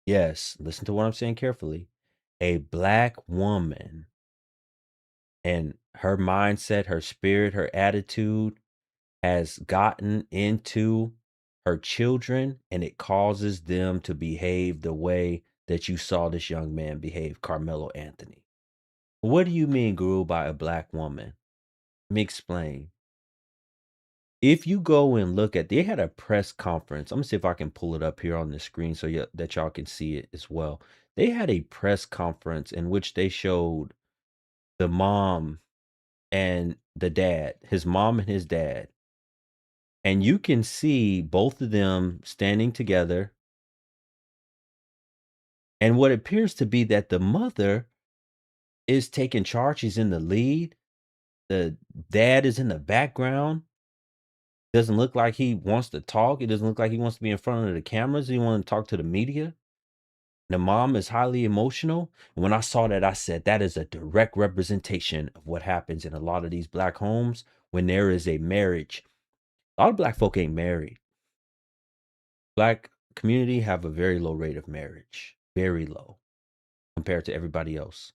Yes, listen to what I'm saying carefully. A black woman and her mindset, her spirit, her attitude has gotten into her children, and it causes them to behave the way that you saw this young man behave, Karmelo Anthony. What do you mean, Guru, by a black woman? Let me explain. If you go and look at, they had a press conference. I'm gonna see if I can pull it up here on the screen so that y'all can see it as well. They had a press conference in which they showed the mom and the dad, his mom and his dad. And you can see both of them standing together. And what appears to be that the mother is taking charge. She's in the lead. The dad is in the background. Doesn't look like he wants to talk. It doesn't look like he wants to be in front of the cameras. He wants to talk to the media. The mom is highly emotional. And when I saw that, I said, that is a direct representation of what happens in a lot of these black homes when there is a marriage. A lot of black folk ain't married. Black community have a very low rate of marriage, very low compared to everybody else.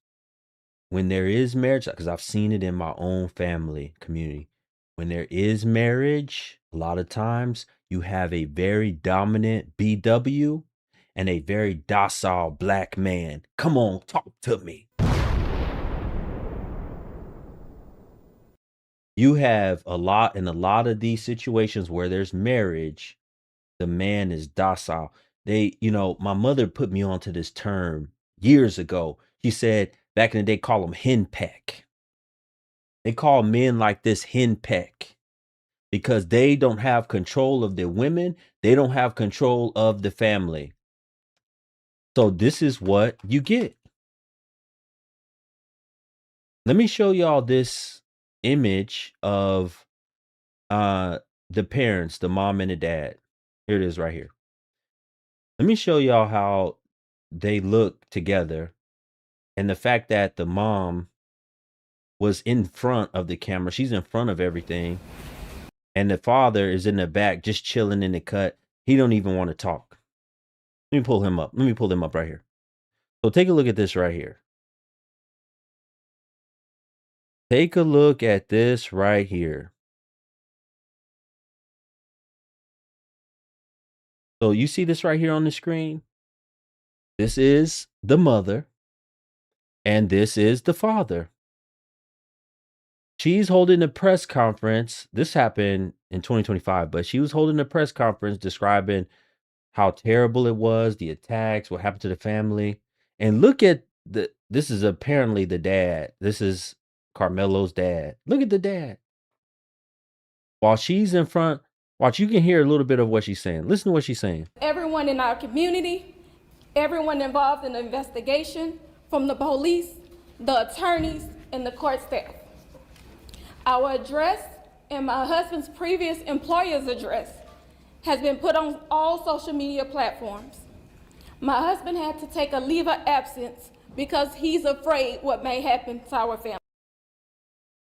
When there is marriage, because I've seen it in my own family community, when there is marriage, a lot of times you have a very dominant BW and a very docile black man. Come on, talk to me. You have a lot in a lot of these situations where there's marriage, the man is docile. My mother put me onto this term years ago. She said back in the day, call them henpeck. They call men like this henpeck because they don't have control of their women. They don't have control of the family. So this is what you get. Let me show y'all this image of the parents, the mom and the dad. Here it is right here. Let me show y'all how they look together and the fact that the mom was in front of the camera. She's in front of everything. And the father is in the back just chilling in the cut. He don't even want to talk. Let me pull him up. Let me pull him up right here. So take a look at this right here. Take a look at this right here. So you see this right here on the screen? This is the mother and this is the father. She's holding a press conference. This happened in 2025, but she was holding a press conference describing how terrible it was, the attacks, what happened to the family. And look at this is apparently the dad. This is Karmelo's dad. Look at the dad. While she's in front, watch, you can hear a little bit of what she's saying. Listen to what she's saying. Everyone in our community, everyone involved in the investigation, from the police, the attorneys, and the court staff. Our address and my husband's previous employer's address has been put on all social media platforms. My husband had to take a leave of absence because he's afraid what may happen to our family.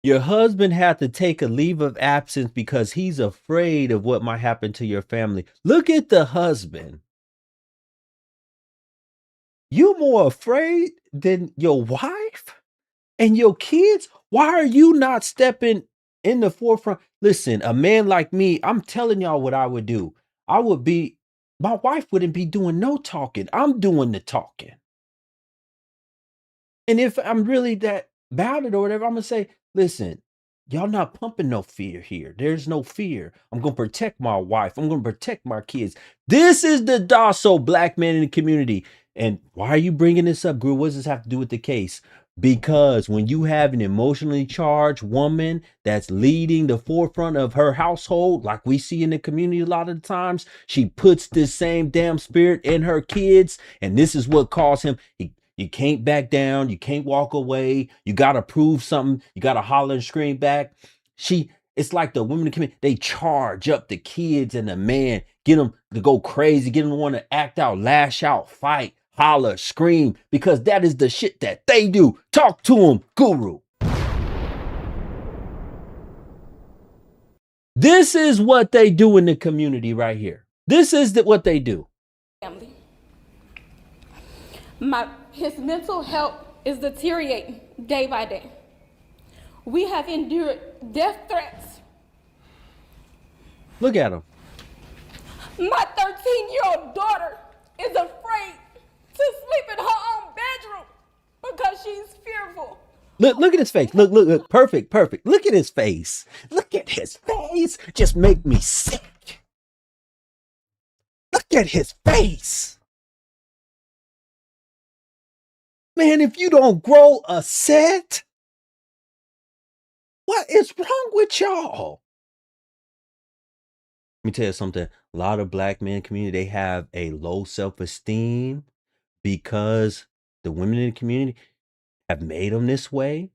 Your husband had to take a leave of absence because he's afraid of what might happen to your family. Look at the husband. You more afraid than your wife and your kids? Why are you not stepping in the forefront? Listen, a man like me, I'm telling y'all what I would do. My wife wouldn't be doing no talking. I'm doing the talking. And if I'm really that about it or whatever, I'm going to say, listen, y'all not pumping no fear here. There's no fear. I'm going to protect my wife. I'm going to protect my kids. This is the docile black man in the community. And why are you bringing this up, Guru? What does this have to do with the case? Because when you have an emotionally charged woman that's leading the forefront of her household, like we see in the community a lot of the times, she puts this same damn spirit in her kids. And this is what caused him. You can't back down. You can't walk away. You got to prove something. You got to holler and scream back. It's like the women in the community, they charge up the kids and the man, get them to go crazy, get them to want to act out, lash out, fight, holler, scream, because that is the shit that they do. Talk to them, Guru. This is what they do in the community right here. This is what they do. Family. His mental health is deteriorating day by day. We have endured death threats. Look at him. My 13-year-old daughter is afraid to sleep in her own bedroom because she's fearful. Look at his face. Look. Perfect. Look at his face. Look at his face. Just make me sick. Look at his face. Man, if you don't grow a set, what is wrong with y'all? Let me tell you something. A lot of black men community, they have a low self-esteem because the women in the community have made them this way,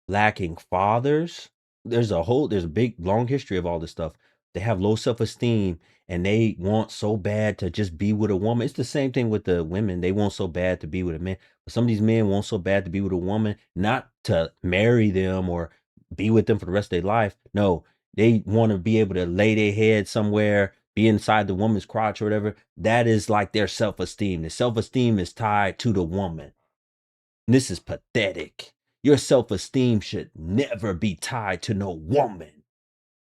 lacking fathers. There's a big, long history of all this stuff. They have low self-esteem and they want so bad to just be with a woman. It's the same thing with the women. They want so bad to be with a man. But some of these men want so bad to be with a woman, not to marry them or be with them for the rest of their life. No, they want to be able to lay their head somewhere, be inside the woman's crotch or whatever. That is like their self-esteem. The self-esteem is tied to the woman. And this is pathetic. Your self-esteem should never be tied to no woman.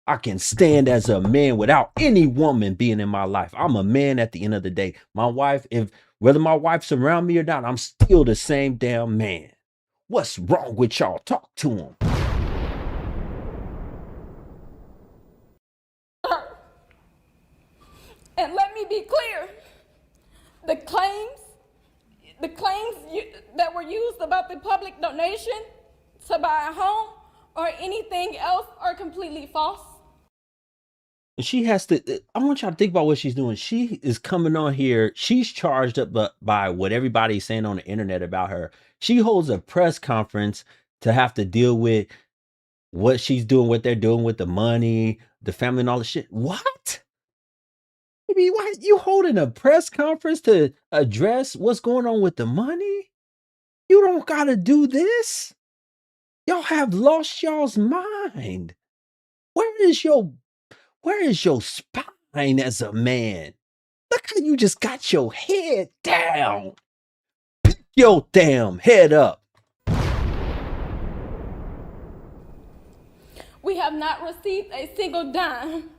I can stand as a man without any woman being in my life. I'm a man at the end of the day. My wife, whether my wife's around me or not, I'm still the same damn man. What's wrong with y'all? Talk to him. And let me be clear, the claims that were used about the public donation to buy a home or anything else are completely false. And she has to, I want y'all to think about what she's doing. She is coming on here. She's charged up by what everybody's saying on the internet about her. She holds a press conference to have to deal with what she's doing, what they're doing with the money, the family and all the shit. What? Maybe why you holding a press conference to address what's going on with the money? You don't gotta do this. Y'all have lost y'all's mind. Where is your spine as a man? Look how you just got your head down. Pick your damn head up. We have not received a single dime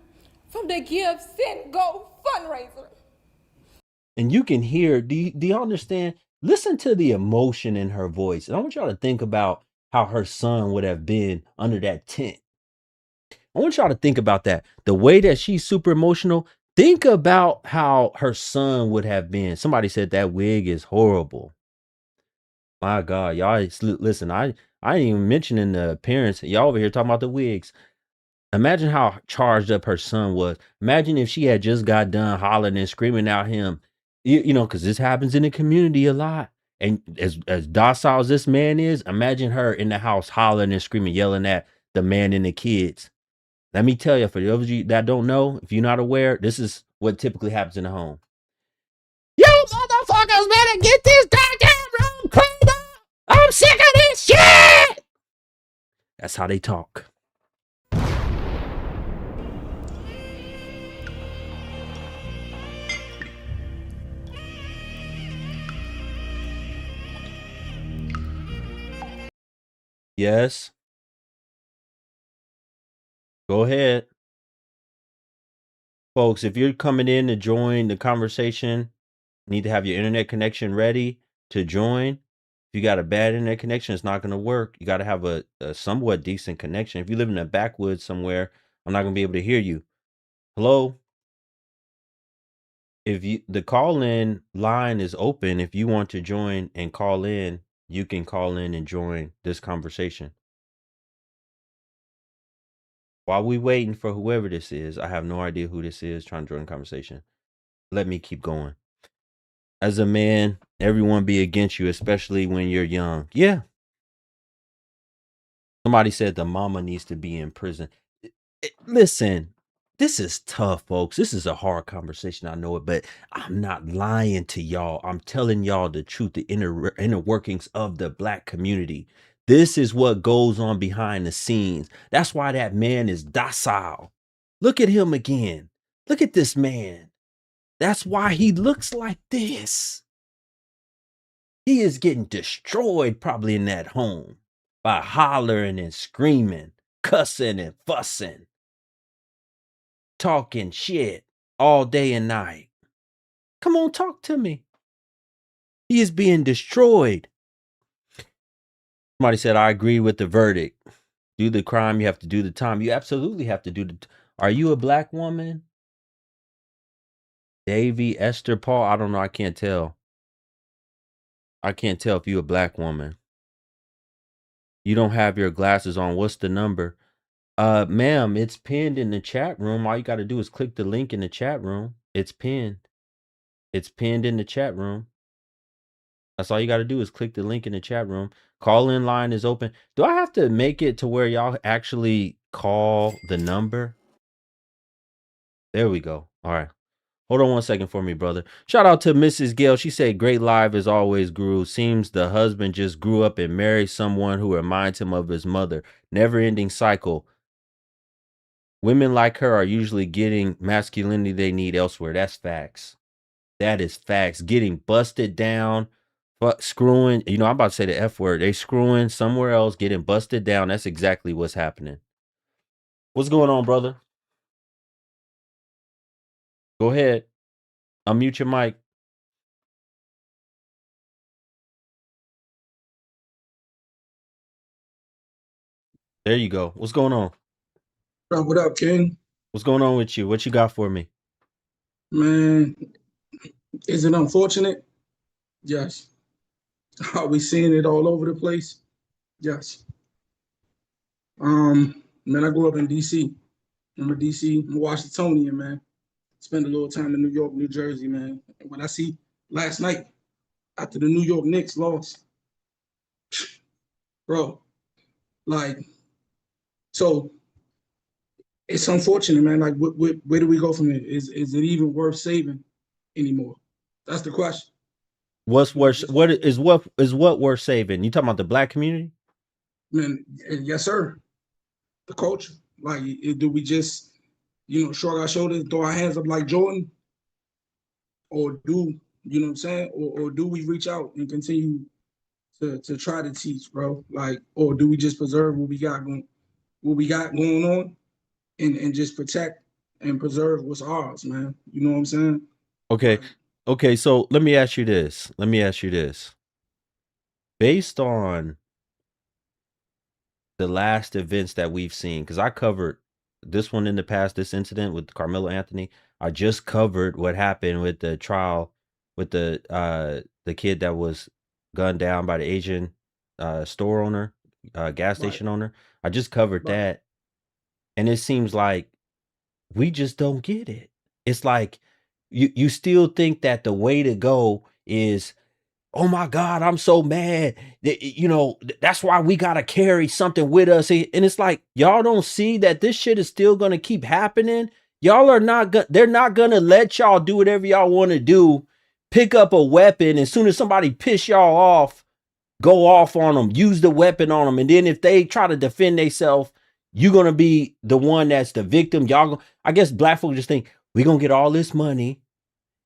from the Give, Send, Go fundraiser. And you can hear, do you understand? Listen to the emotion in her voice. And I want y'all to think about how her son would have been under that tent. I want y'all to think about that. The way that she's super emotional, think about how her son would have been. Somebody said that wig is horrible. My God, y'all listen, I ain't even mentioning the appearance. Y'all over here talking about the wigs. Imagine how charged up her son was. Imagine if she had just got done hollering and screaming at him, you know, because this happens in the community a lot. And as docile as this man is, imagine her in the house hollering and screaming, yelling at the man and the kids. Let me tell you, for those of you that don't know, if you're not aware, this is what typically happens in the home. You motherfuckers better get this goddamn room cleaned up. I'm sick of this shit. That's how they talk. Yes. Go ahead. Folks, if you're coming in to join the conversation, you need to have your internet connection ready to join. If you got a bad internet connection, it's not going to work. You got to have a somewhat decent connection. If you live in a backwoods somewhere, I'm not going to be able to hear you. Hello? The call-in line is open, if you want to join and call in, you can call in and join this conversation. While we waiting for whoever this is, I have no idea who this is trying to join the conversation. Let me keep going. As a man, everyone be against you, especially when you're young. Yeah. Somebody said the mama needs to be in prison. Listen, this is tough, folks. This is a hard conversation. I know it, but I'm not lying to y'all. I'm telling y'all the truth, the inner workings of the black community. This is what goes on behind the scenes. That's why that man is docile. Look at him again. Look at this man. That's why he looks like this. He is getting destroyed probably in that home by hollering and screaming, cussing and fussing, talking shit all day and night. Come on, talk to me. He is being destroyed. Somebody said, I agree with the verdict. Do the crime, you have to do the time. You absolutely have to do the. Are you a black woman? Davy, Esther, Paul? I don't know. I can't tell. I can't tell if you're a black woman. You don't have your glasses on. What's the number? Ma'am, it's pinned in the chat room. All you got to do is click the link in the chat room. It's pinned. It's pinned in the chat room. That's all you got to do is click the link in the chat room. Call in line is open. Do I have to make it to where y'all actually call the number? There we go. All right. Hold on one second for me, brother. Shout out to Mrs. Gail. She said, great live as always, Guru. Seems the husband just grew up and married someone who reminds him of his mother. Never ending cycle. Women like her are usually getting masculinity they need elsewhere. That's facts. That is facts. Getting busted down, screwing. You know, I'm about to say the F word. They screwing somewhere else, getting busted down. That's exactly what's happening. What's going on, brother? Go ahead. Unmute your mic. There you go. What's going on? What up, King? What's going on with you? What you got for me? Man, is it unfortunate? Yes. Are we seeing it all over the place? Yes. Man, I grew up in DC. I'm a DC, I'm a Washingtonian, man. Spent a little time in New York, New Jersey, man. And what I see last night after the New York Knicks lost, bro, like, so it's unfortunate, man. Like, where do we go from here? Is it even worth saving anymore? That's the question. What's worse? What is what worth saving? You talking about the black community? Man, yes, sir. The culture. Like, do we just, shrug our shoulders, throw our hands up like Jordan? Or do, you know what I'm saying? Or do we reach out and continue to try to teach, bro? Like, or do we just preserve what we got going on and just protect and preserve what's ours, man? You know what I'm saying? Okay. Like, Okay, so let me ask you this. Based on the last events that we've seen, because I covered this one in the past, this incident with Karmelo Anthony. I just covered what happened with the trial with the kid that was gunned down by the Asian store owner, gas station owner. I just covered that. And it seems like we just don't get it. It's like you still think that the way to go is, oh my God, I'm so mad. That's why we got to carry something with us. And it's like, y'all don't see that this shit is still going to keep happening. Y'all are not they're not going to let y'all do whatever y'all want to do. Pick up a weapon. As soon as somebody piss y'all off, go off on them, use the weapon on them. And then if they try to defend themselves, you're going to be the one that's the victim. I guess black folks just think we're going to get all this money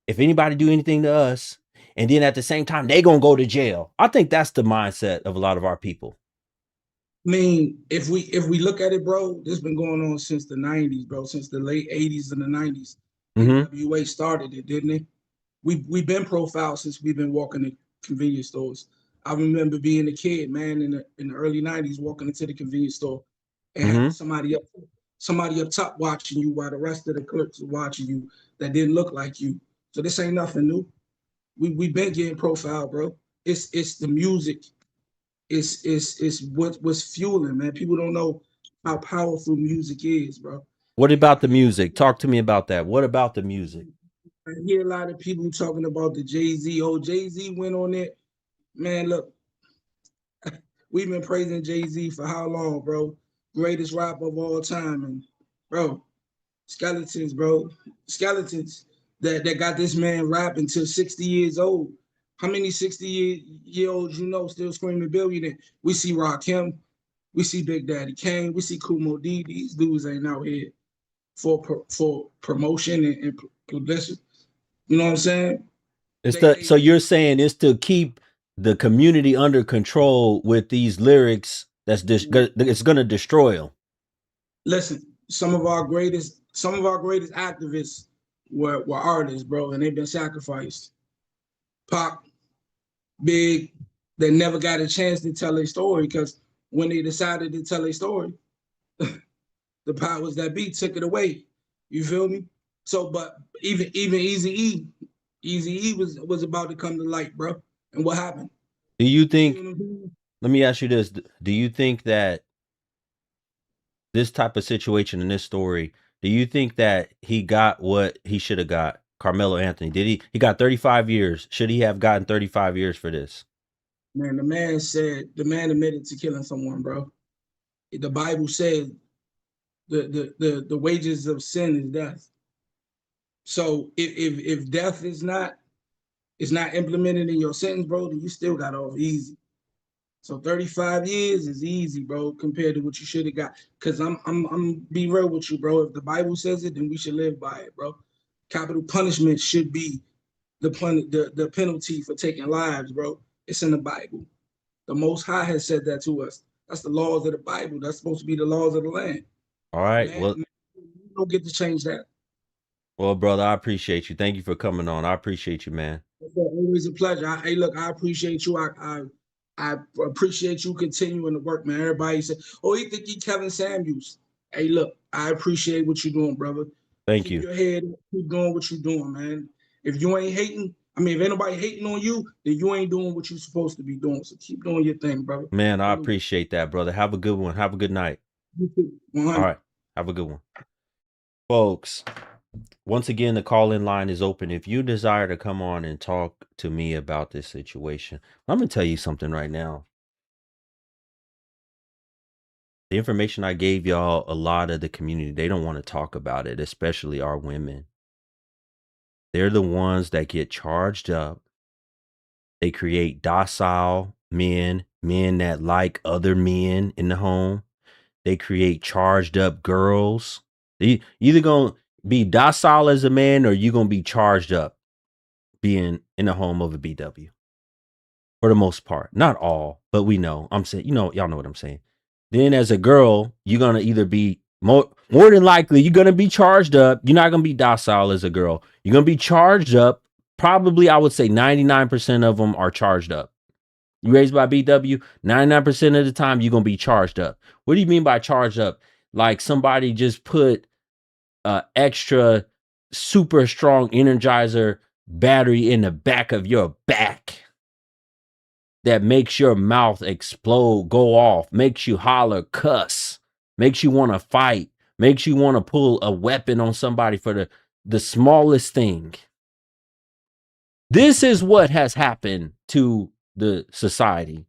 if anybody do anything to us, and then at the same time they gonna go to jail. I think that's the mindset of a lot of our people. I mean, if we look at it, bro, this been going on since the 90s, bro, since the late 80s and the 90s. NWA started it, didn't it? We've been profiled since we've been walking in convenience stores. I remember being a kid, man, in the early 90s, walking into the convenience store and having somebody up top watching you while the rest of the clerks are watching you that didn't look like you. So this ain't nothing new. We've been getting profiled, bro. It's the music. It's what's fueling, man. People don't know how powerful music is, bro. What about the music? Talk to me about that. What about the music? I hear a lot of people talking about the Jay-Z. Oh, Jay-Z went on it. Man, look, we've been praising Jay-Z for how long, bro? Greatest rapper of all time. And, bro, skeletons, bro. Skeletons that got this man rapping till 60 years old. How many 60-year-olds still screaming billionaire? We see Rakim, we see Big Daddy Kane, we see Kumo D. These dudes ain't out here for promotion and publicity. You know what I'm saying? So you're saying it's to keep the community under control with these lyrics it's going to destroy them. Listen, some of our greatest activists were artists, bro, and they've been sacrificed. Pop, Big, they never got a chance to tell a story because when they decided to tell a story, the powers that be took it away. You feel me? So, but even Easy E was about to come to light, bro. And what happened? Do you think? Let me ask you this: do you think that this type of situation in this story? Do you think that he got what he should have got? Karmelo Anthony, did he? He got 35 years. Should he have gotten 35 years for this? Man, the man admitted to killing someone, bro. The Bible said the wages of sin is death. So if death is not implemented in your sentence, bro, then you still got off easy. So 35 years is easy, bro, compared to what you should have got. Cause I'm be real with you, bro. If the Bible says it, then we should live by it, bro. Capital punishment should be the penalty for taking lives, bro. It's in the Bible. The Most High has said that to us. That's the laws of the Bible. That's supposed to be the laws of the land. All right. Man, you don't get to change that. Well, brother, I appreciate you. Thank you for coming on. I appreciate you, man. It's always a pleasure. Hey, look, I appreciate you. I appreciate you continuing to work, man. Everybody said, "Oh, you think you Kevin Samuels?" Hey, look, I appreciate what you're doing, brother. Thank you. Keep your head up. Keep doing what you're doing, man. If you ain't hating, I mean, if anybody hating on you, then you ain't doing what you're supposed to be doing. So keep doing your thing, brother. Man, I appreciate that, brother. Have a good one. Have a good night. You too. All right. Have a good one. Folks, once again, the call-in line is open. If you desire to come on and talk to me about this situation, I'm going to tell you something right now. The information I gave y'all, a lot of the community, they don't want to talk about it, especially our women. They're the ones that get charged up. They create docile men that like other men in the home. They create charged up girls. They either going to be docile as a man or you're going to be charged up being in the home of a BW. For the most part. Not all, but we know. I'm saying, y'all know what I'm saying. Then as a girl, you're going to either be more than likely, you're going to be charged up. You're not going to be docile as a girl. You're going to be charged up. Probably, I would say 99% of them are charged up. You raised by BW, 99% of the time, you're going to be charged up. What do you mean by charged up? Like somebody just put extra super strong Energizer battery in the back of your back that makes your mouth explode, go off, makes you holler, cuss, makes you want to fight, makes you want to pull a weapon on somebody for the smallest thing. This is what has happened to the society.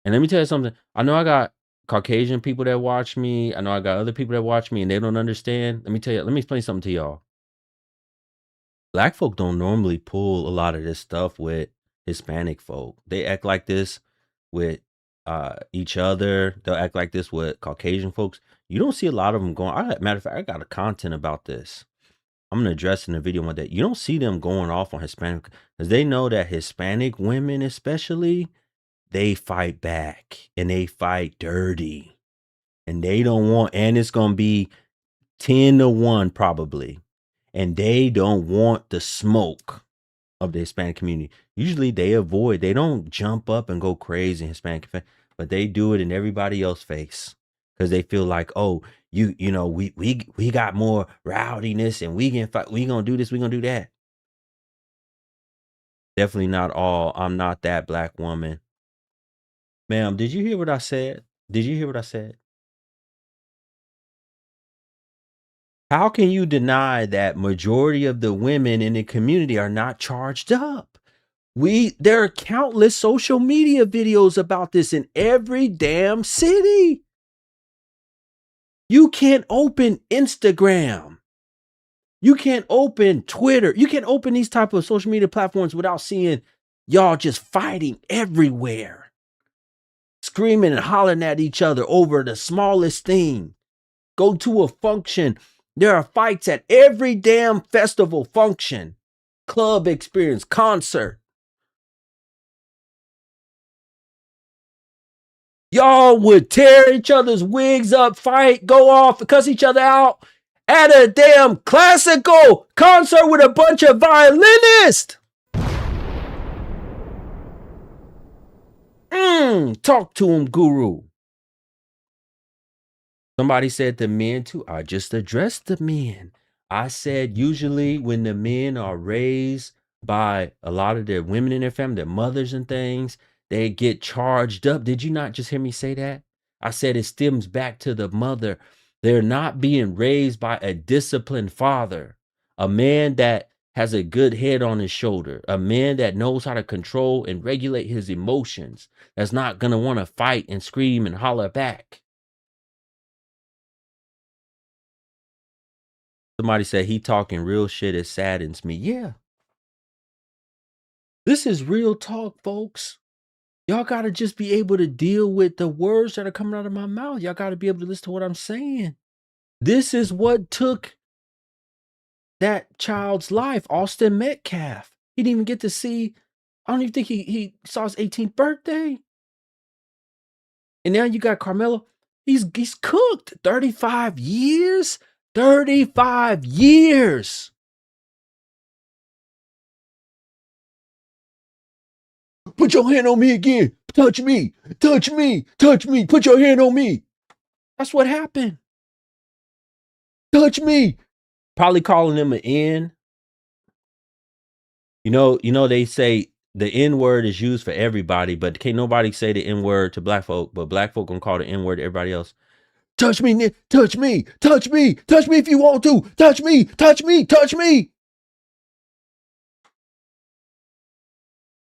And let me tell you something. I know I got Caucasian people that watch me. I know I got other people that watch me and they don't understand. Let me explain something to y'all. Black folk don't normally pull a lot of this stuff with Hispanic folk. They act like this with each other. They'll act like this with Caucasian folks. You don't see a lot of them going. Matter of fact, I got a content about this. I'm going to address in the video one day. You don't see them going off on Hispanic because they know that Hispanic women especially, they fight back and they fight dirty. And they don't want, and it's going to be 10-1 probably. And they don't want the smoke of the Hispanic community. Usually they don't jump up and go crazy in Hispanic, but they do it in everybody else's face because they feel like, oh, we got more rowdiness and we can fight, we gonna do this, we gonna do that. Definitely not all. I'm not that black woman. Ma'am, did you hear what I said? Did you hear what I said? How can you deny that majority of the women in the community are not charged up? There are countless social media videos about this in every damn city. You can't open Instagram. You can't open Twitter. You can't open these type of social media platforms without seeing y'all just fighting everywhere. Screaming and hollering at each other over the smallest thing. Go to a function. There are fights at every damn festival, function, club experience, concert. Y'all would tear each other's wigs up, fight, go off, cuss each other out at a damn classical concert with a bunch of violinists. Talk to him, guru. Somebody said the men too. I just addressed the men. I said usually when the men are raised by a lot of their women in their family, their mothers and things, they get charged up. Did you not just hear me say that? I said it stems back to the mother. They're not being raised by a disciplined father, a man that has a good head on his shoulder, a man that knows how to control and regulate his emotions, that's not going to want to fight and scream and holler back. Somebody said he talking real shit. It saddens me. Yeah. This is real talk, folks. Y'all got to just be able to deal with the words that are coming out of my mouth. Y'all got to be able to listen to what I'm saying. This is what took that child's life, Austin Metcalf. He didn't even get to see, I don't even think he saw his 18th birthday. And now you got Karmelo. He's cooked. 35 years. 35 years. Put your hand on me again. Touch me. Touch me. Touch me. Put your hand on me. That's what happened. Touch me. Probably calling him an N. You know, they say the N word is used for everybody, but can't nobody say the N word to black folk, but black folk gonna call the N word to everybody else. Touch me, touch me, touch me, touch me if you want to. Touch me, touch me, touch me.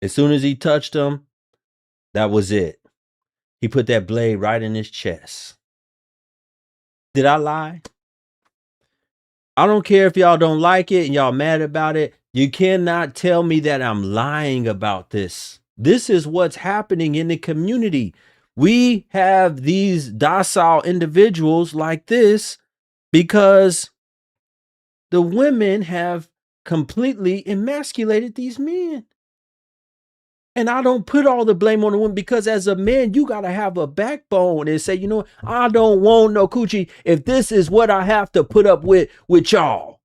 As soon as he touched him, that was it. He put that blade right in his chest. Did I lie? I don't care if y'all don't like it and y'all mad about it. You cannot tell me that I'm lying about this. This is what's happening in the community. We have these docile individuals like this because the women have completely emasculated these men. And I don't put all the blame on the women because as a man, you got to have a backbone and say, you know, I don't want no coochie if this is what I have to put up with y'all.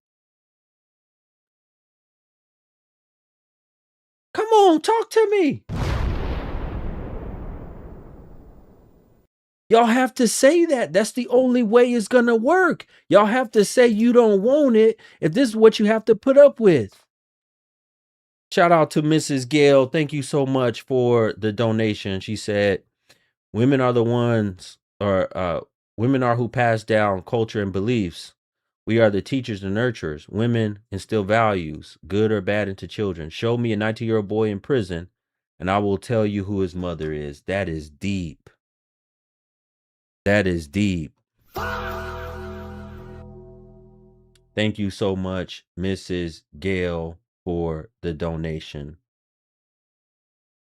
Come on, talk to me. Y'all have to say that. That's the only way it's going to work. Y'all have to say you don't want it if this is what you have to put up with. Shout out to Mrs. Gail. Thank you so much for the donation. She said, women are the ones, or women are who pass down culture and beliefs. We are the teachers and nurturers. Women instill values, good or bad, into children. Show me a 19-year-old boy in prison, and I will tell you who his mother is. That is deep. That is deep. Thank you so much, Mrs. Gail, for the donation.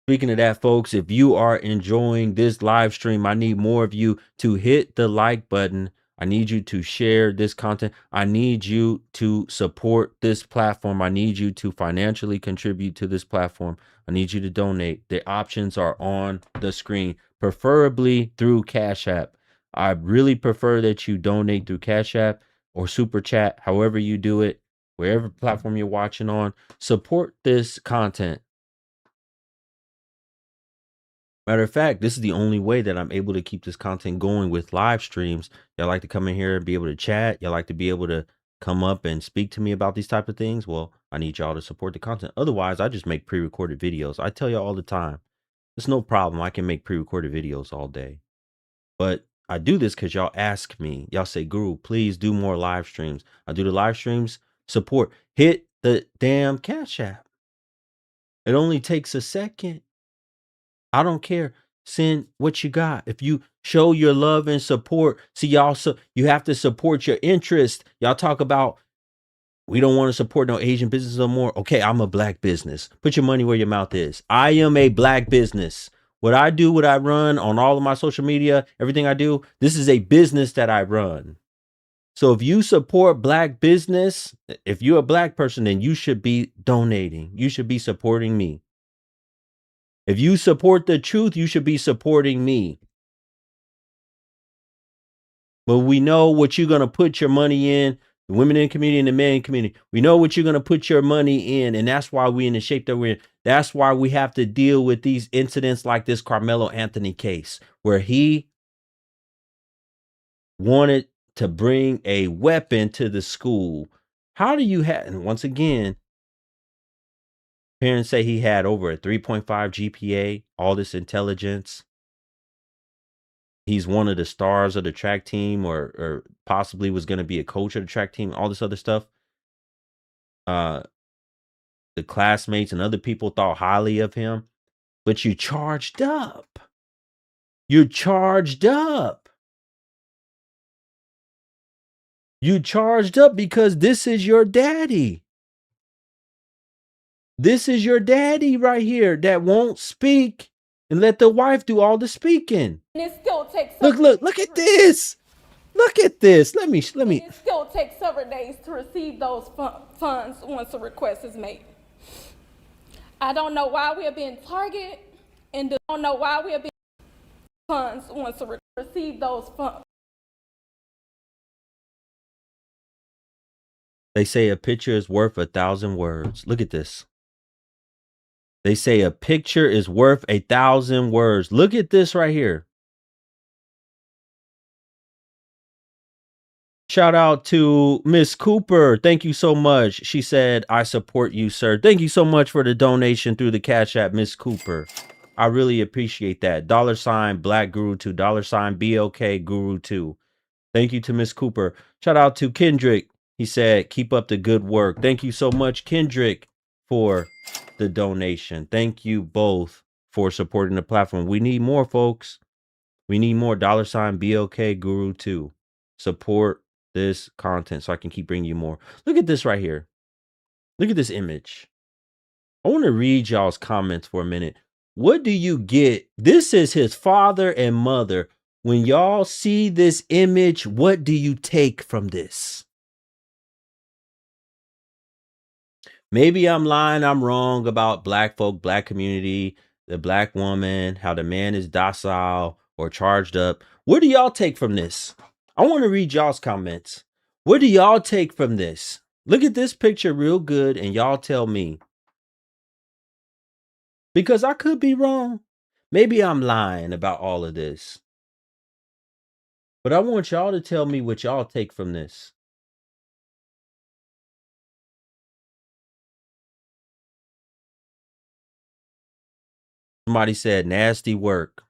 Speaking of that, folks, if you are enjoying this live stream, I need more of you to hit the like button. I need you to share this content. I need you to support this platform. I need you to financially contribute to this platform. I need you to donate. The options are on the screen, preferably through Cash App. I really prefer that you donate through Cash App or Super Chat, however you do it, wherever platform you're watching on. Support this content. Matter of fact, this is the only way that I'm able to keep this content going with live streams. Y'all like to come in here and be able to chat. Y'all like to be able to come up and speak to me about these type of things. Well, I need y'all to support the content. Otherwise, I just make pre-recorded videos. I tell y'all all the time, it's no problem. I can make pre-recorded videos all day. But I do this because y'all ask me. Y'all say, Guru, please do more live streams. I do the live streams. Support. Hit the damn Cash App. It only takes a second. I don't care. Send what you got. If you show your love and support, see, y'all, so you have to support your interest. Y'all talk about, we don't want to support no Asian business no more. Okay, I'm a black business. Put your money where your mouth is. I am a black business. What I do, what I run on all of my social media, everything I do, this is a business that I run. So if you support black business, if you're a black person, then you should be donating. You should be supporting me. If you support the truth, you should be supporting me. But we know what you're going to put your money in, the women in the community and the men in the community. We know what you're going to put your money in, and that's why we're in the shape that we're in. That's why we have to deal with these incidents like this Karmelo Anthony case, where he wanted to bring a weapon to the school. How do you have, and once again, parents say he had over a 3.5 GPA, all this intelligence. He's one of the stars of the track team, or possibly was going to be a coach of the track team, all this other stuff. The classmates and other people thought highly of him, but you charged up. You're charged up. You charged up because this is your daddy. This is your daddy right here that won't speak and let the wife do all the speaking. And it still takes Look at this. Look at this. Let me. It still takes several days to receive those funds once a request is made. I don't know why we are being targeted, and don't know why we are being funds once to receive those funds. They say a picture is worth 1,000 words. Look at this. They say a picture is worth 1,000 words. Look at this right here. Shout out to Miss Cooper. Thank you so much. She said, I support you, sir. Thank you so much for the donation through the Cash App, Miss Cooper. I really appreciate that. $ Black Guru 2, $ BLKGURU 2. Thank you to Miss Cooper. Shout out to Kendrick. He said, keep up the good work. Thank you so much, Kendrick, for the donation. Thank you both for supporting the platform. We need more, folks. We need more. $ BLKGURU 2. Support this content so I can keep bringing you more. Look at this right here. Look at this image. I want to read y'all's comments for a minute. What do you get? This is his father and mother. When y'all see this image, what do you take from this? Maybe I'm lying, I'm wrong about black folk, black community, the black woman, how the man is docile or charged up. What do y'all take from this? I want to read y'all's comments. What do y'all take from this? Look at this picture real good and y'all tell me. Because I could be wrong. Maybe I'm lying about all of this. But I want y'all to tell me what y'all take from this. Somebody said nasty work.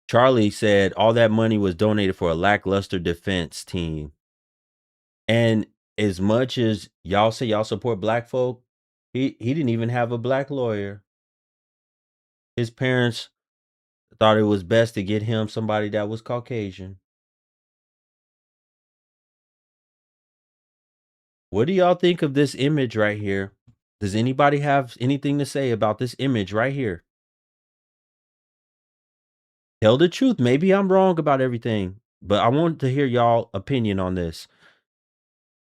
Charlie said all that money was donated for a lackluster defense team. And as much as y'all say y'all support black folk, he didn't even have a black lawyer. His parents thought it was best to get him somebody that was Caucasian. What do y'all think of this image right here? Does anybody have anything to say about this image right here? Tell the truth. Maybe I'm wrong about everything, but I want to hear y'all opinion on this.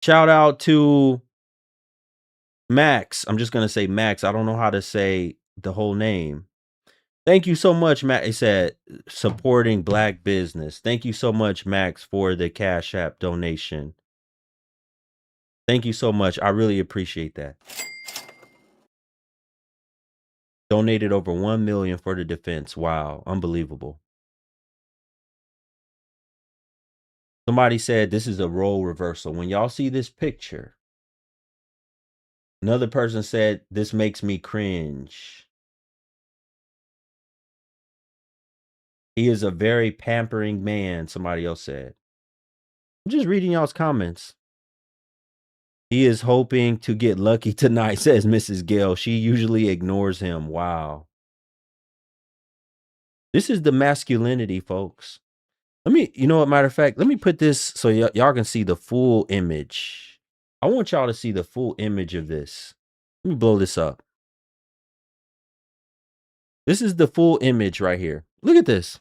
Shout out to Max. I'm just going to say Max. I don't know how to say the whole name. Thank you so much, Max. It said supporting black business. Thank you so much, Max, for the Cash App donation. Thank you so much. I really appreciate that. Donated over 1 million for the defense. Wow, unbelievable. Somebody said this is a role reversal. When y'all see this picture, another person said this makes me cringe. He is a very pampering man, somebody else said. I'm just reading y'all's comments. He is hoping to get lucky tonight, says Mrs. Gale. She usually ignores him. Wow. This is the masculinity, folks. Let me, you know what, matter of fact, let me put this so y'all can see the full image. I want y'all to see the full image of this. Let me blow this up. This is the full image right here. Look at this.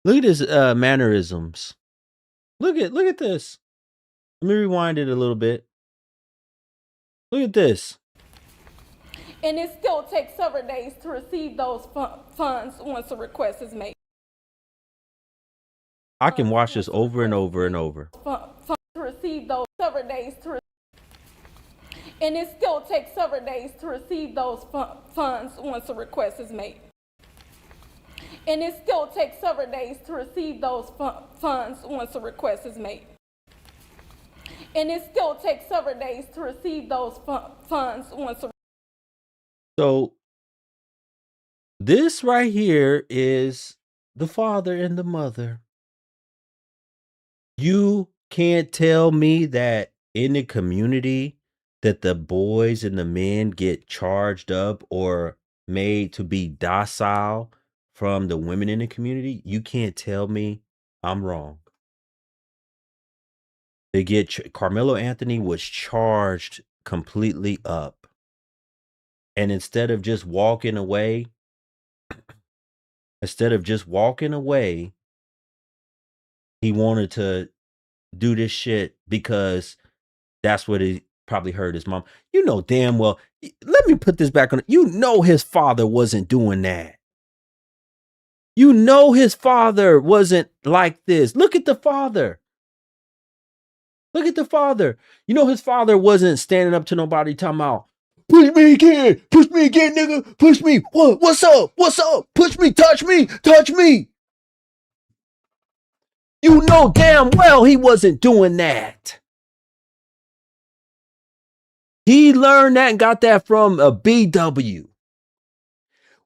Look at his mannerisms. Look at this. Let me rewind it a little bit. Look at this. And it still takes several days to receive those funds once a request is made. I can watch this over and over and over. To receive those several days to and it still takes several days to receive those funds once a request is made. And it still takes several days to receive those funds once a request is made. And it still takes several days to receive those funds once a So this right here is the father and the mother. You can't tell me that in the community that the boys and the men get charged up or made to be docile from the women in the community. You can't tell me I'm wrong. They get Karmelo Anthony was charged completely up. And instead of just walking away, he wanted to do this shit because that's what he probably heard his mom. You know damn well. Let me put this back on. You know his father wasn't doing that. You know his father wasn't like this. Look at the father. Look at the father. You know his father wasn't standing up to nobody talking about, push me again, nigga, push me. What's up? What's up? Push me, touch me, touch me. You know damn well he wasn't doing that. He learned that and got that from a BW.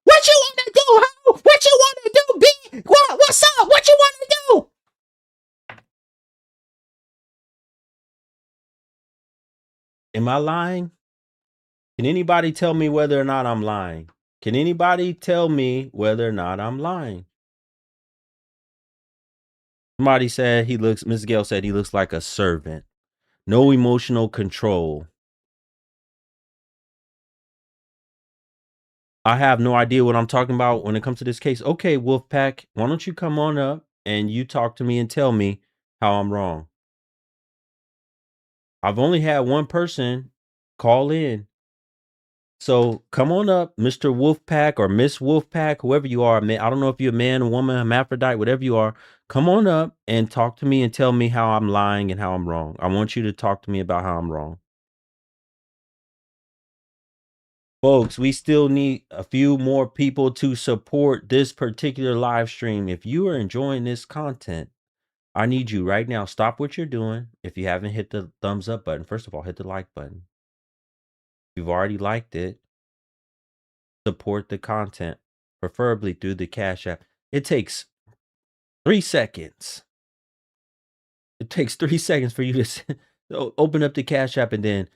What you want to do, ho? What you want to do, B? What's up? What you want to do? Am I lying? Can anybody tell me whether or not I'm lying? Can anybody tell me whether or not I'm lying? Somebody said Ms. Gale said he looks like a servant. No emotional control. I have no idea what I'm talking about when it comes to this case. Okay, Wolfpack, why don't you come on up and you talk to me and tell me how I'm wrong? I've only had one person call in. So come on up, Mr. Wolfpack or Miss Wolfpack, whoever you are. Man, I don't know if you're a man, a woman, hermaphrodite, whatever you are. Come on up and talk to me and tell me how I'm lying and how I'm wrong. I want you to talk to me about how I'm wrong. Folks, we still need a few more people to support this particular live stream. If you are enjoying this content, I need you right now. Stop what you're doing. If you haven't hit the thumbs up button, first of all, hit the like button. If you've already liked it, support the content, preferably through the Cash App. It takes 3 seconds. It takes 3 seconds for you to open up the Cash App and then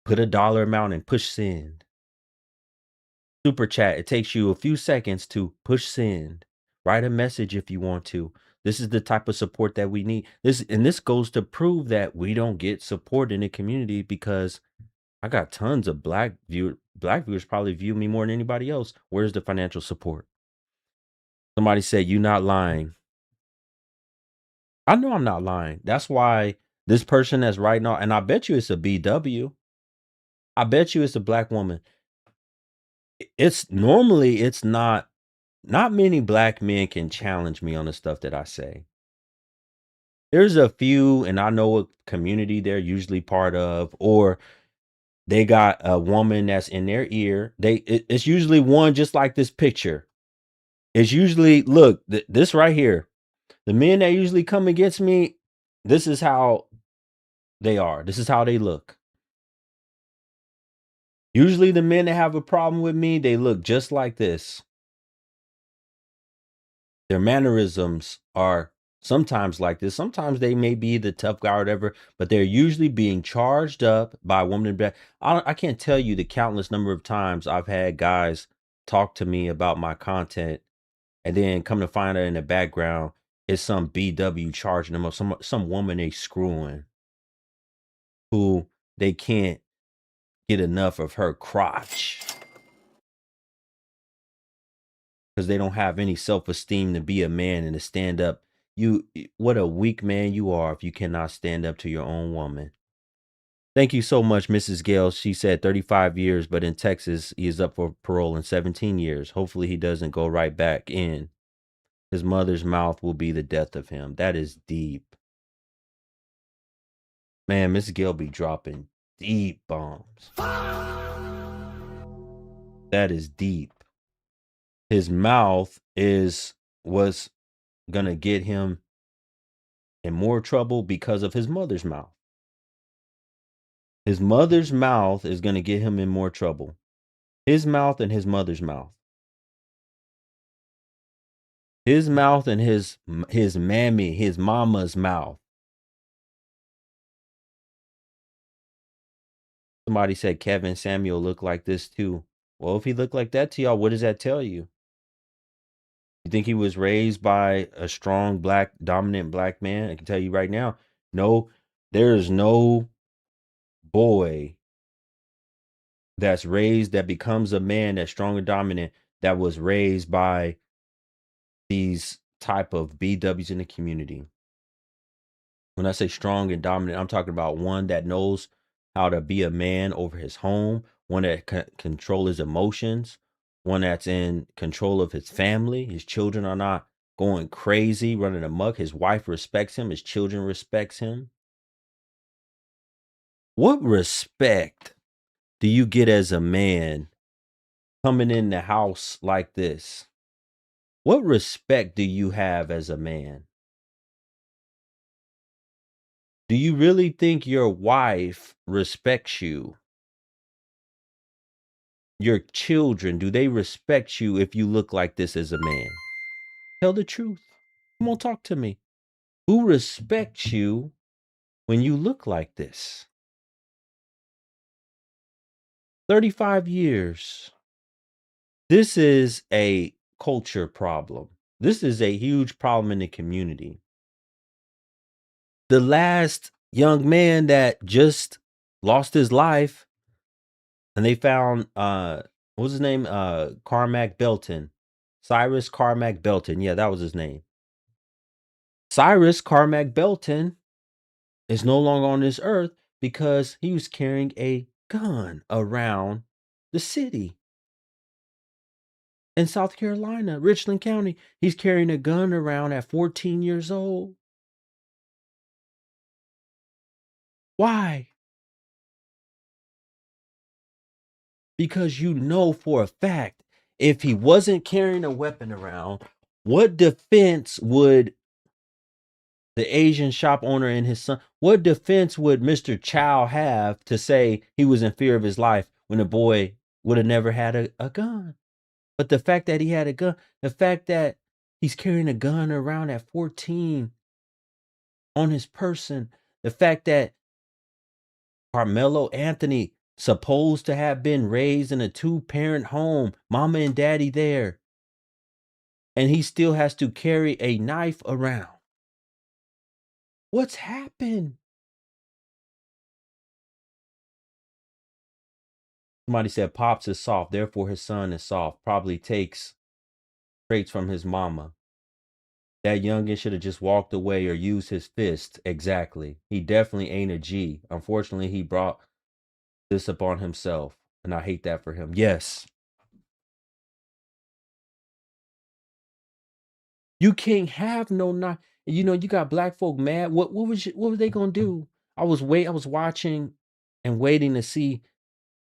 put a dollar amount and push send. Super chat, it takes you a few seconds to push send. Write a message if you want to. This is the type of support that we need. This goes to prove that we don't get support in the community because I got tons of black viewers probably view me more than anybody else. Where's the financial support? Somebody said, you not lying. I know I'm not lying. That's why this person that's right now, and I bet you it's a BW. I bet you it's a black woman. It's not many black men can challenge me on the stuff that I say. There's a few, and I know what community they're usually part of, or they got a woman that's in their ear. It's usually one just like this picture. It's usually, look, this right here. The men that usually come against me, this is how they are. This is how they look. Usually the men that have a problem with me, they look just like this. Their mannerisms are sometimes like this. Sometimes they may be the tough guy or whatever, but they're usually being charged up by a woman. I can't tell you the countless number of times I've had guys talk to me about my content and then come to find out in the background is some BW charging them up, some woman they screwing who they can't get enough of her crotch because they don't have any self-esteem to be a man and to stand up. What a weak man you are if you cannot stand up to your own woman. Thank you so much, Mrs. Gale. She said 35 years, but in Texas, he is up for parole in 17 years. Hopefully, he doesn't go right back in. His mother's mouth will be the death of him. That is deep. Man, Mrs. Gale be dropping deep bombs. That is deep. His mouth was gonna get him in more trouble because of his mother's mouth. His mother's mouth is gonna get him in more trouble. His mouth and his mother's mouth. His mouth and his mammy, his mama's mouth. Somebody said Kevin Samuel looked like this too. Well, if he looked like that to y'all, what does that tell you? You think he was raised by a strong black, dominant black man? I can tell you right now, no, there is no boy that's raised that becomes a man that's strong and dominant that was raised by these type of BWs in the community. When I say strong and dominant, I'm talking about one that knows how to be a man over his home, one that can control his emotions, one that's in control of his family. His children are not going crazy, running amok. His wife respects him. His children respects him. What respect do you get as a man coming in the house like this? What respect do you have as a man? Do you really think your wife respects you? Your children, do they respect you if you look like this as a man? Tell the truth. Come on, talk to me. Who respects you when you look like this? 35 years. This is a culture problem. This is a huge problem in the community. The last young man that just lost his life, and they found what was his name? Carmack Belton. Cyrus Carmack Belton. Yeah, that was his name. Cyrus Carmack Belton is no longer on this earth because he was carrying a gun around the city. In South Carolina, Richland County, he's carrying a gun around at 14 years old. Why? Because you know for a fact, if he wasn't carrying a weapon around, what defense would the Asian shop owner and his son, what defense would Mr. Chow have to say he was in fear of his life when the boy would have never had a gun? But the fact that he had a gun, the fact that he's carrying a gun around at 14 on his person, the fact that Karmelo Anthony supposed to have been raised in a two-parent home, mama and daddy there, and he still has to carry a knife around. What's happened? Somebody said Pops is soft, therefore his son is soft. Probably takes traits from his mama. That youngin should have just walked away or used his fist. Exactly. He definitely ain't a G. Unfortunately, he brought this upon himself, and I hate that for him. Yes. You can't have no knife. You know, you got black folk mad. What were they gonna do? I was watching and waiting to see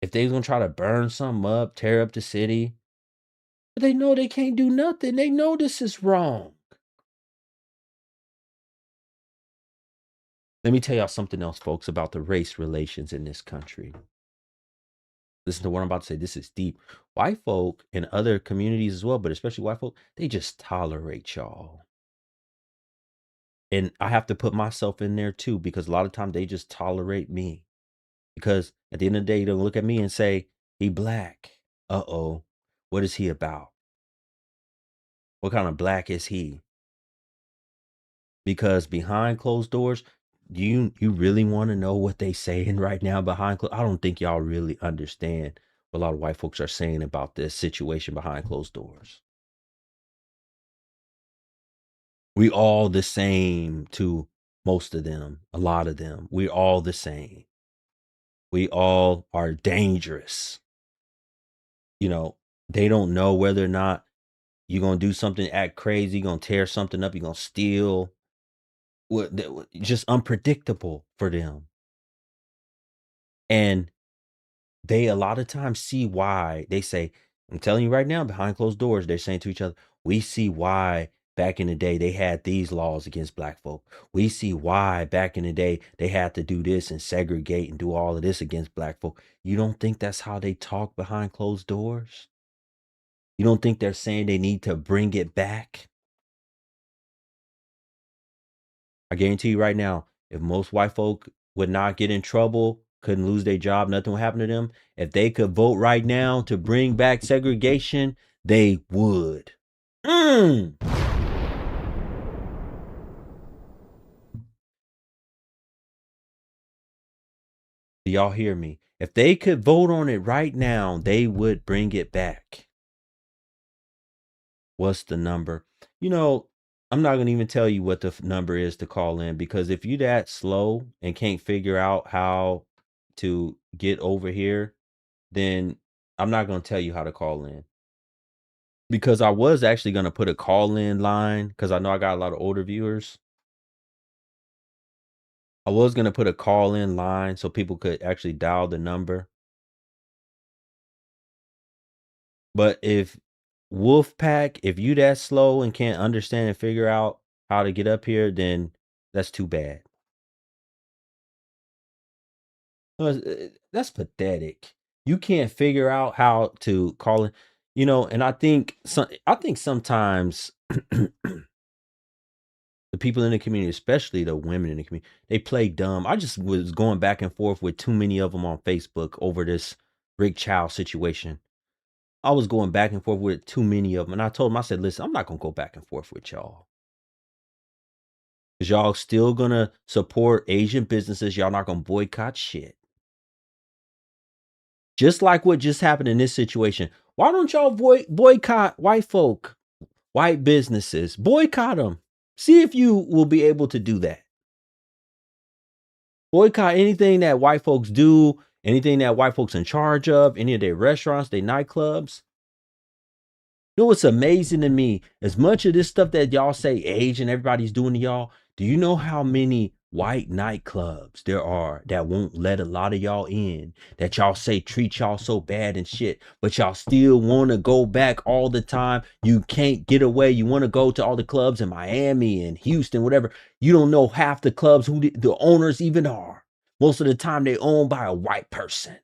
if they was gonna try to burn something up, tear up the city. But they know they can't do nothing. They know this is wrong. Let me tell y'all something else, folks, about the race relations in this country. Listen to what I'm about to say. This is deep. White folk in other communities as well, but especially white folk, they just tolerate y'all. And I have to put myself in there too, because a lot of times they just tolerate me. Because at the end of the day, they'll look at me and say, he black. Uh-oh. What is he about? What kind of black is he? Because behind closed doors, you really want to know what they saying right now behind closed? I don't think y'all really understand what a lot of white folks are saying about this situation behind closed doors. We all the same to most of them, a lot of them. We're all the same. We all are dangerous. You know, they don't know whether or not you're going to do something, act crazy, you're going to tear something up, you're going to steal. Just unpredictable for them. And they a lot of times see why. They say, I'm telling you right now, behind closed doors, they're saying to each other, we see why back in the day they had these laws against black folk. We see why back in the day they had to do this and segregate and do all of this against black folk. You don't think that's how they talk behind closed doors? You don't think they're saying they need to bring it back? I guarantee you right now, if most white folk would not get in trouble, couldn't lose their job, nothing would happen to them, if they could vote right now to bring back segregation, they would. Do y'all hear me? If they could vote on it right now, they would bring it back. What's the number? You know, I'm not going to even tell you what the number is to call in, because if you that slow and can't figure out how to get over here, then I'm not going to tell you how to call in. Because I was actually going to put a call in line, because I know I got a lot of older viewers. I was going to put a call in line so people could actually dial the number. But if Wolfpack, if you that slow and can't understand and figure out how to get up here, then that's too bad. That's pathetic. You can't figure out how to call it, and I think sometimes the people in the community, especially the women in the community, they play dumb. I just was going back and forth with too many of them on Facebook over this Rick Chow situation. I was going back and forth with too many of them. And I told them, I said, listen, I'm not going to go back and forth with y'all. Because y'all still going to support Asian businesses. Y'all not going to boycott shit. Just like what just happened in this situation. Why don't y'all boycott white folk, white businesses? Boycott them. See if you will be able to do that. Boycott anything that white folks do, anything that white folks in charge of, any of their restaurants, their nightclubs. You know what's amazing to me? As much of this stuff that y'all say age and everybody's doing to y'all, do you know how many white nightclubs there are that won't let a lot of y'all in, that y'all say treat y'all so bad and shit, but y'all still want to go back all the time? You can't get away. You want to go to all the clubs in Miami and Houston, whatever. You don't know half the clubs who the owners even are. Most of the time they owned by a white person.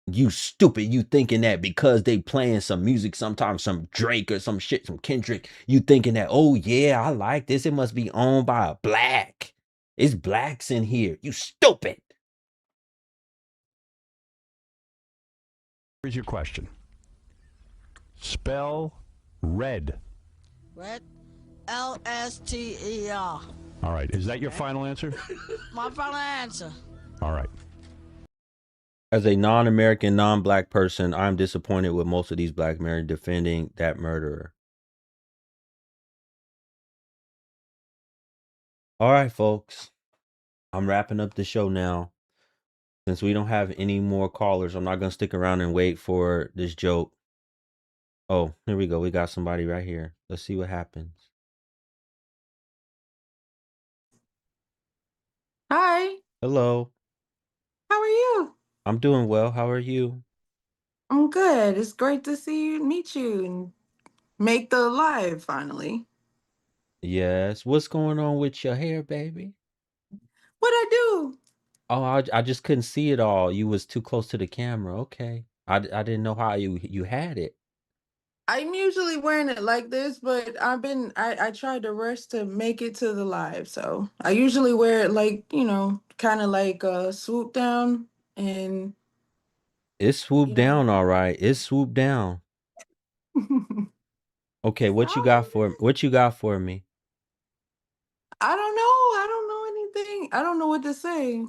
You stupid, you thinking that because they playing some music, sometimes some Drake or some shit, some Kendrick, you thinking that, oh yeah, I like this, it must be owned by a black. It's blacks in here. You stupid. Here's your question. Spell red. Red, L-S-T-E-R. All right, is that your final answer? My final answer. All right. As a non-American, non-black person, I'm disappointed with most of these black men defending that murderer. All right, folks. I'm wrapping up the show now. Since we don't have any more callers, I'm not going to stick around and wait for this joke. Oh, here we go. We got somebody right here. Let's see what happens. Hi. Hello. How are you? I'm doing well. How are you? I'm good. It's great to see you, meet you, and make the live finally. Yes. What's going on with your hair, baby? What'd I do? Oh, I just couldn't see it all. You was too close to the camera. Okay. I didn't know how you had it. I'm usually wearing it like this, but I tried to rush to make it to the live. So I usually wear it like, kind of like swoop down and It swooped you know. down all right. It swooped down. Okay, what you got for me? I don't know. I don't know anything. I don't know what to say.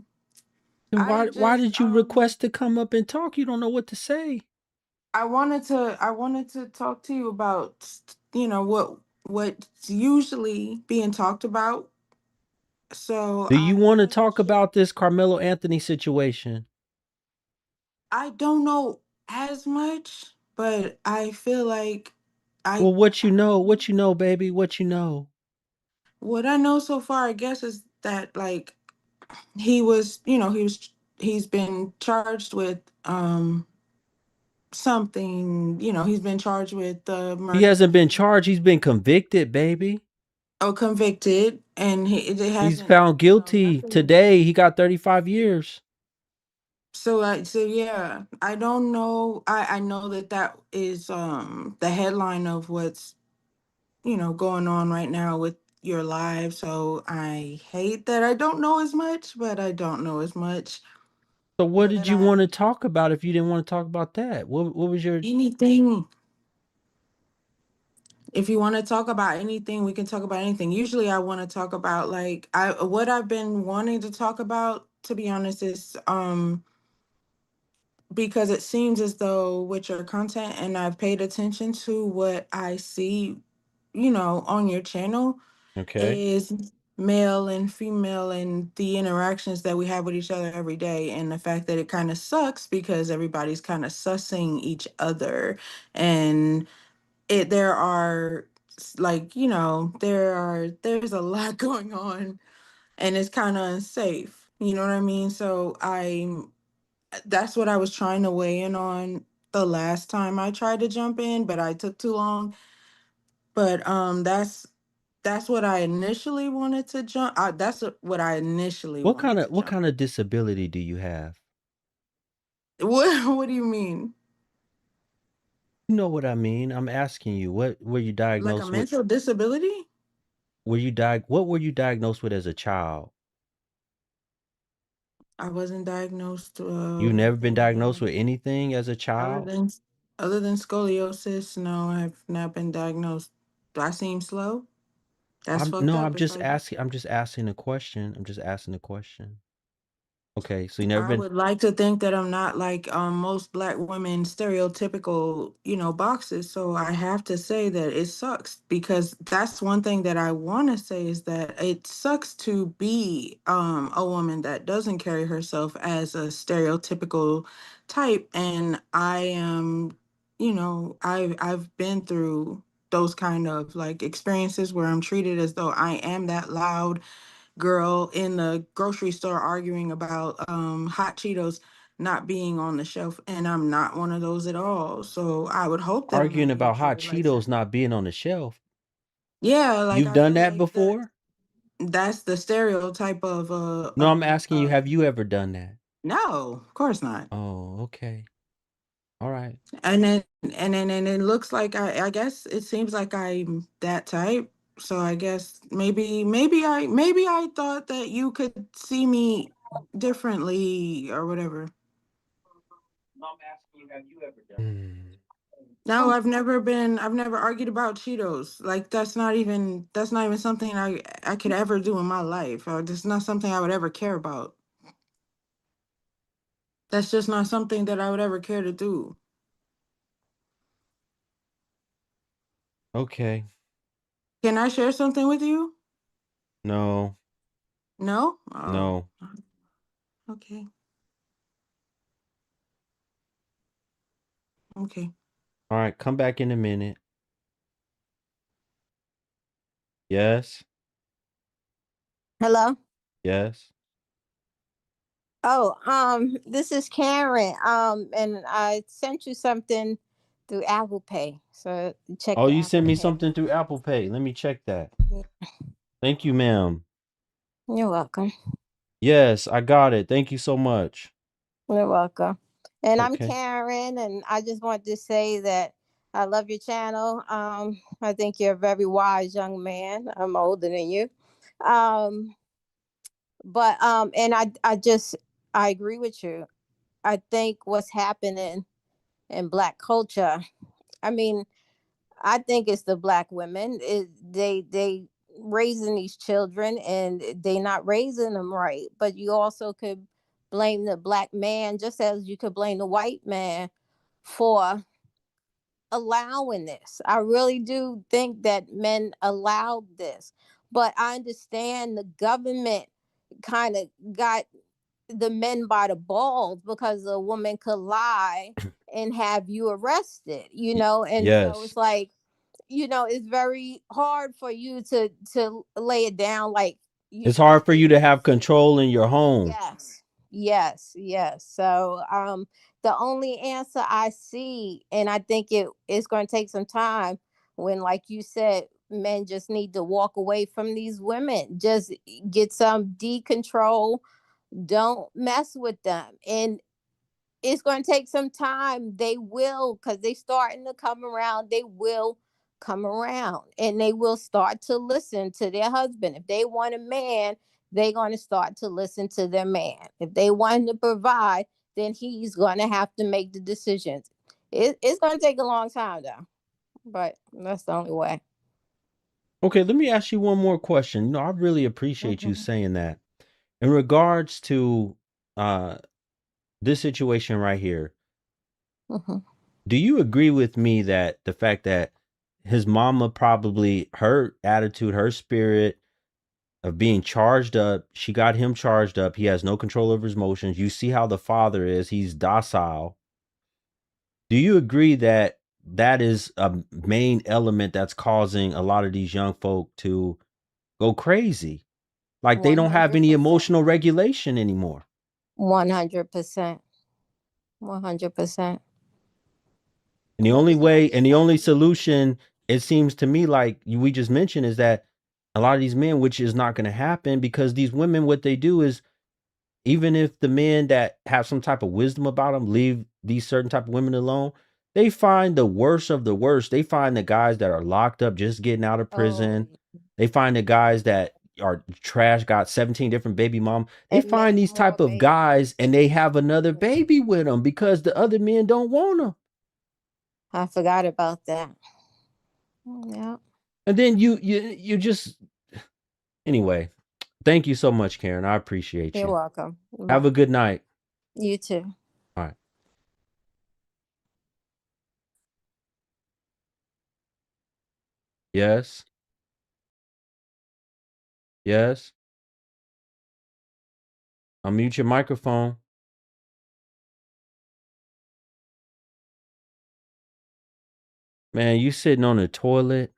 Then I why just did you request to come up and talk? You don't know what to say. I wanted to talk to you about, what's usually being talked about. So Do I you want to wanted to talk share. about this Karmelo Anthony situation? I don't know as much, but I feel like I Well, what you know, baby, what you know. what I know so far, I guess, is that like he was, he's been charged with something, he's been charged with He murder. hasn't been charged, he's been convicted, baby. Oh, convicted, and it He's hasn't, found guilty nothing. today. He got 35 years. So yeah, I don't know. I know that that is the headline of what's going on right now with your life. So I hate that I don't know as much, but I don't know as much. So what But did you want to talk about if you didn't want to talk about that? What was your anything. If you want to talk about anything, we can talk about anything. Usually I want to talk about like I what I've been wanting to talk about, to be honest, is because it seems as though with your content, and I've paid attention to what I see, on your channel, Okay. is male and female and the interactions that we have with each other every day, and the fact that it kind of sucks because everybody's kind of sussing each other, and there are like there's a lot going on, and it's kind of unsafe, you know what I mean? So that's what I was trying to weigh in on the last time I tried to jump in, but I took too long. But that's what I initially wanted to jump. What I initially wanted to What jump. kind of disability do you have? What do you mean? You know what I mean. I'm asking you, what were you Like a diagnosed with? mental disability? What were you diagnosed with as a child? I wasn't diagnosed You've never been with diagnosed anything with anything as a other child? than scoliosis. No, I've not been diagnosed. Do I seem slow? That's I'm fucked no, up if I do. I'm just asking a question. I'm just asking a question. Okay, so you never I been would like to think that I'm not like most black women stereotypical, boxes. So I have to say that it sucks, because that's one thing that I want to say, is that it sucks to be a woman that doesn't carry herself as a stereotypical type. And I am, I've been through those kind of like experiences where I'm treated as though I am that loud girl in the grocery store arguing about hot Cheetos not being on the shelf, and I'm not one of those at all. So I would hope that I'm arguing not being about hot treated like that. Cheetos not being on the shelf? Yeah, like You've I done feel that like before? that's the stereotype No, I'm asking you, have you ever done that? no, of course not. Oh, okay. All right. And then it looks like I guess it seems like I'm that type. So I guess maybe I thought that you could see me differently or whatever. Hmm. No, I've never argued about Cheetos. Like that's not even something I could ever do in my life. It's not something I would ever care about. That's just not something that I would ever care to do. Okay. Can I share something with you? No. No? Oh, No. okay. Okay. All right, come back in a minute. Yes. Hello. Yes. Oh, this is Karen. And I sent you something through Apple Pay. So check Oh, your you sent Apple me Pay. something through Apple Pay. Let me check that. Yeah. Thank you, ma'am. You're welcome. Yes, I got it. Thank you so much. You're welcome. And I'm Okay. Karen, and I just want to say that I love your channel. I think you're a very wise young man. I'm older than you. Um, but and I agree with you. I think what's happening in Black culture, I mean, I think it's the Black women. They raising these children, and they not raising them right. But you also could blame the Black man, just as you could blame the white man for allowing this. I really do think that men allowed this, but I understand the government kind of got the men by the balls, because a woman could lie and have you arrested, you know. And so Yes. it's like, you know, it's very hard for you to lay it down. Like, you It's should hard for make you to the have decision. control in your home. Yes, yes. So the only answer I see, and I think it is going to take some time, when, like you said, men just need to walk away from these women, just get some decontrol, don't mess with them. And it's going to take some time. They will, because they starting to come around. They will come around, and they will start to listen to their husband. If they want a man, they're going to start to listen to their man. If they want to provide, then he's going to have to make the decisions. It's going to take a long time, though, but that's the only way. Okay, let me ask you one more question. You know, I really appreciate you saying that. In regards to this situation right here, Mm-hmm. do you agree with me that the fact that his mama, probably her attitude, her spirit of being charged up, she got him charged up, he has no control over his emotions. You see how the father is, he's docile. Do you agree that that is a main element that's causing a lot of these young folk to go crazy? Like they don't have any 100%. emotional regulation anymore. 100%. 100%. And the But only it's going to way be and the only time. solution, it seems to me like we just mentioned, is that a lot of these men, which is not going to happen, because these women, what they do is, even if the men that have some type of wisdom about them leave these certain type of women alone, they find the worst of the worst. They find the guys that are locked up just getting out of Oh, prison. They find the guys that are trash, got 17 different baby mom. They and find make these more type of babies. guys and they have another baby with them because the other men don't want them. I forgot about that. Yeah. And then you just, anyway, thank you so much, Karen. I appreciate You're you. welcome. Have Bye. a good night. You too. All right. Yes. Yes. Unmute your microphone. Man, you sitting on the toilet.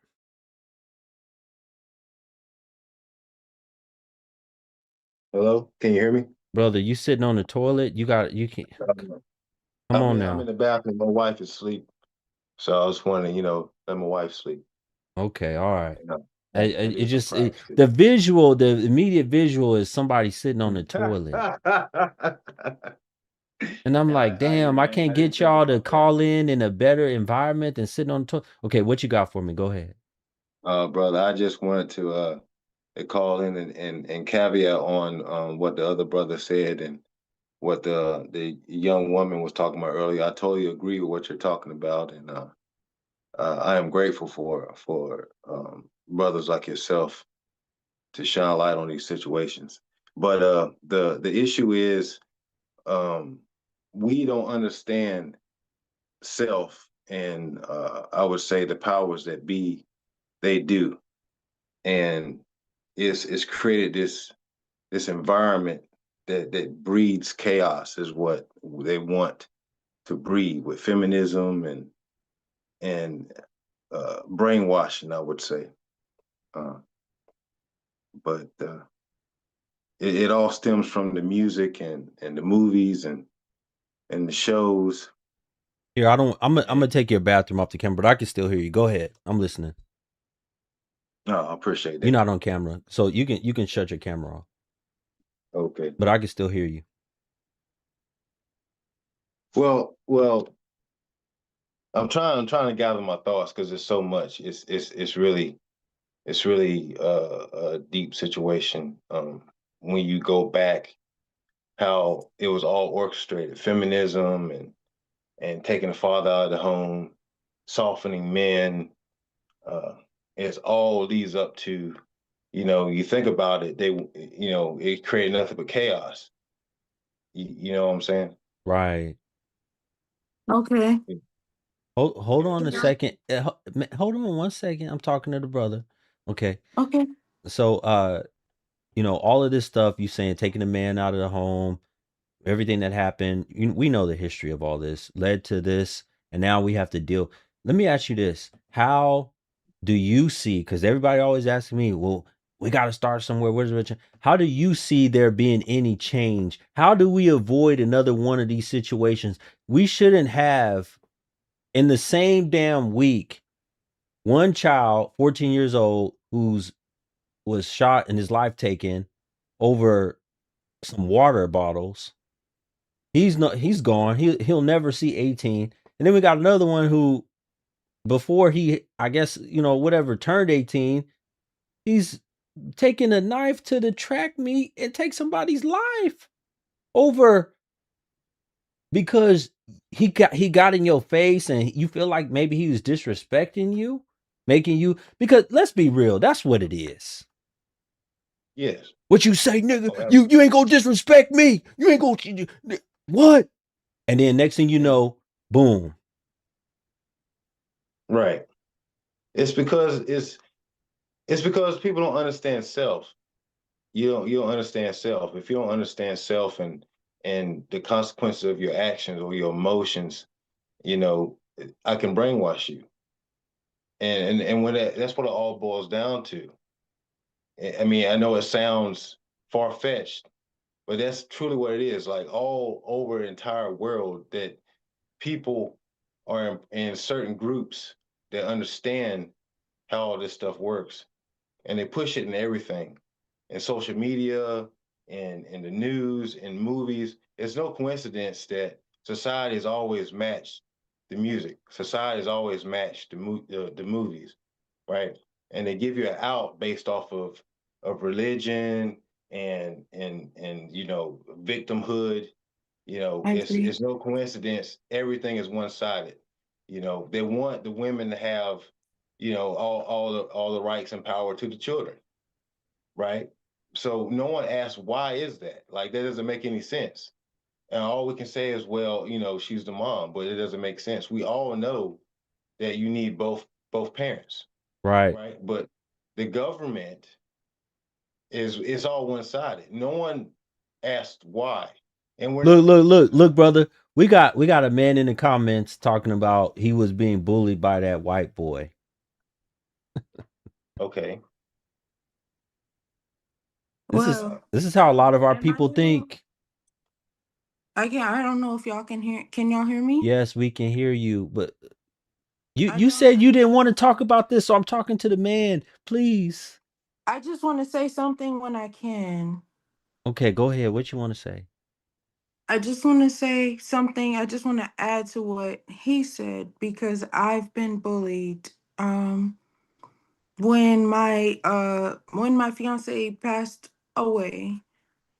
Hello, can you hear me? Brother, you sitting on the toilet. You can't. Come I'm on in now. the bathroom. My wife is asleep, so I was wondering, let my wife sleep. Okay. All right. You know, I It need some just, privacy. the immediate visual is somebody sitting on the toilet. And I'm like, damn, I can't I didn't get think y'all to about that. call in a better environment than sitting on the toilet. Okay, what you got for me? Go ahead. Brother, I just wanted to call in and caveat on what the other brother said and what the young woman was talking about earlier. I totally agree with what you're talking about, and I am grateful for brothers like yourself to shine light on these situations. But the issue is, we don't understand self, and I would say the powers that be, they do, and it's created this environment that breeds chaos, is what they want to breed with feminism and brainwashing, I would say. Uh, but it all stems from the music and the movies and the shows. Here, I'm And gonna take your bathroom off the camera, but I can still hear you. Go ahead. I'm listening. I appreciate You're that. not on camera, so you can shut your camera off, Okay. but I can still hear you. Well, I'm trying to gather my thoughts because there's so much. It's really a deep situation. When you go back, how it was all orchestrated, feminism and taking the father out of the home, softening men. Uh, it's all leads up to, you think about it, it created nothing but chaos. You know what I'm saying? Right. Okay. Hold on a And second. Hold on 1 second. I'm talking to the brother. Okay. Okay. So, all of this stuff you saying, taking the man out of the home, everything that happened, we know the history of all this led to this, and now we have to deal. Let me ask you this: how do you see? Because everybody always asks me, "Well, we got to start somewhere. Where's the change?" How do you see there being any change? How do we avoid another one of these situations? We shouldn't have in the same damn week one child, 14 years old, who's was shot and his life taken over some water bottles. He's gone. He'll never see 18. And then we got another one who before he, I guess, whatever, turned 18, he's taking a knife to the track meet and take somebody's life over because he got in your face and you feel like maybe he was disrespecting you, making you, because let's be real, that's what it is. Yes. What you say, nigga? Oh, You ain't gonna disrespect me. You ain't gonna what? And then next thing you know, boom. right. It's because people don't understand self. You don't understand self. If you don't understand self and the consequences of your actions or your emotions, I can brainwash you. And when that's what it all boils down to. I mean, I know it sounds far-fetched, but that's truly what it is. Like all over the entire world, that people are in certain groups that understand how all this stuff works, and they push it in everything, in social media, and in the news, in movies. It's no coincidence that society has always matched the music. Society has always matched the movies, right? And they give you an out based off of religion and victimhood. I agree. It's no coincidence. Everything is one sided. They want the women to have, all the rights and power to the children, right? So no one asks why is that? Like that doesn't make any sense. And all we can say is, well, she's the mom, but it doesn't make sense. We all know that you need both parents, Right. right? But the government is all one sided. No one asked why, and we're Look, not. look, look, look, brother. We got a man in the comments talking about he was being bullied by that white boy. Okay. This is Well, this is how a lot of our am I people able? think. I don't know if y'all can hear. Can y'all hear me? Yes, we can hear you, but I you don't. said you didn't want to talk about this, so I'm talking to the man. Please. I just want to say something when I can. Okay, go ahead. What you want to say? I just want to say something. I just want to add to what he said because I've been bullied. When my fiance passed away,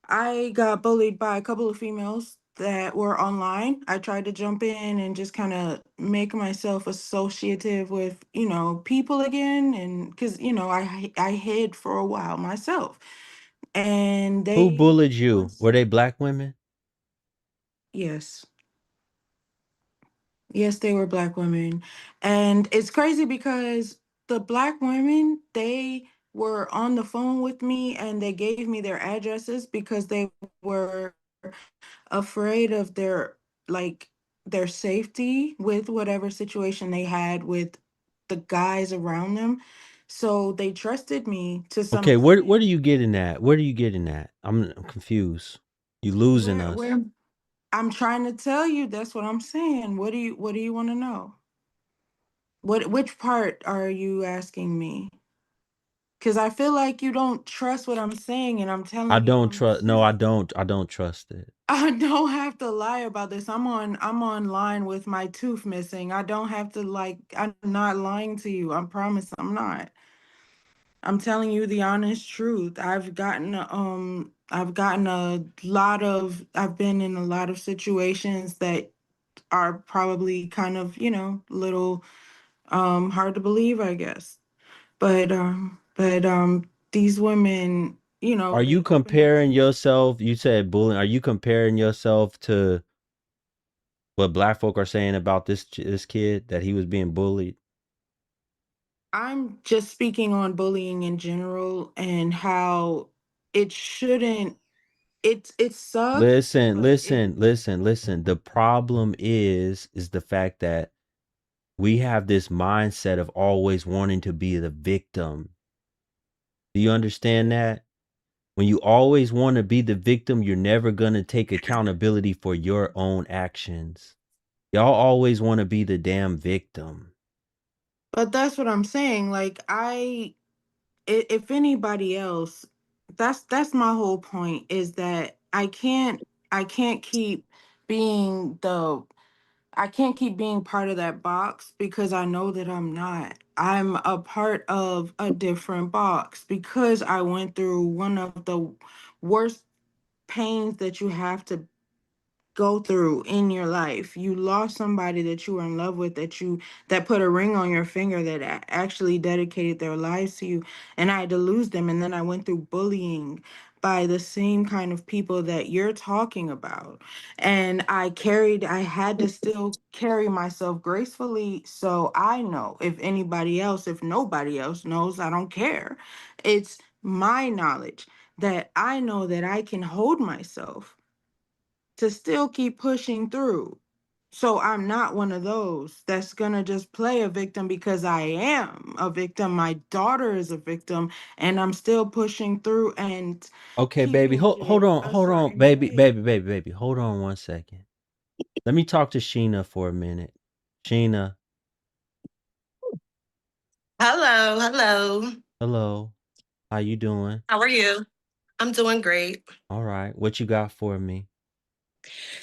I got bullied by a couple of females that were online. I tried to jump in and just kind of make myself associative with, people again, and because I hid for a while myself, and Who they bullied you? once Were they black women? yes. Yes, they were black women. And it's crazy because the black women, they were on the phone with me and they gave me their addresses because they were afraid of their safety with whatever situation they had with the guys around them. So they trusted me to some Okay, where extent. are you getting at? Where are you getting at? I'm confused. You losing us. Where I'm trying to tell you, that's what I'm saying. What do you want to know? Which part are you asking me? Because I feel like you don't trust what I'm saying, and I'm I telling you don't from trust. No, I experience. don't. I don't trust it. I don't have to lie about this. I'm online with my tooth missing. I don't have to I'm not lying to you. I promise I'm not. I'm telling you the honest truth. I've been in a lot of situations that are probably kind of, little hard to believe, I guess. But these women, Are you they opened up to comparing me. yourself? You said bullying. Are you comparing yourself to what black folk are saying about this kid that he was being bullied? I'm just speaking on bullying in general and how it shouldn't. it sucks, Listen, but it listen, listen, listen. The problem is the fact that we have this mindset of always wanting to be the victim. Do you understand that? When you always want to be the victim, you're never going to take accountability for your own actions. Y'all always want to be the damn victim. but that's what I'm saying. Like if anybody else, that's my whole point, is that I can't keep being the I can't keep being part of that box, because I know that I'm not. I'm a part of a different box because I went through one of the worst pains that you have to go through in your life. You lost somebody that you were in love with, that put a ring on your finger, that actually dedicated their lives to you, and I had to lose them. And then I went through bullying by the same kind of people that you're talking about, and I had to still carry myself gracefully. So I know, if nobody else knows, I don't care. It's my knowledge that I know that I can hold myself to still keep pushing through. So I'm not one of those that's going to just play a victim, because I am a victim. My daughter is a victim, and I'm still pushing through and Okay, baby. keeping Hold it on. a Hold on, certain baby, way. baby, baby, baby. Hold on 1 second. Let me talk to Sheena for a minute. Sheena, Hello, hello. hello. How you doing? How are you? I'm doing great. All right. What you got for me?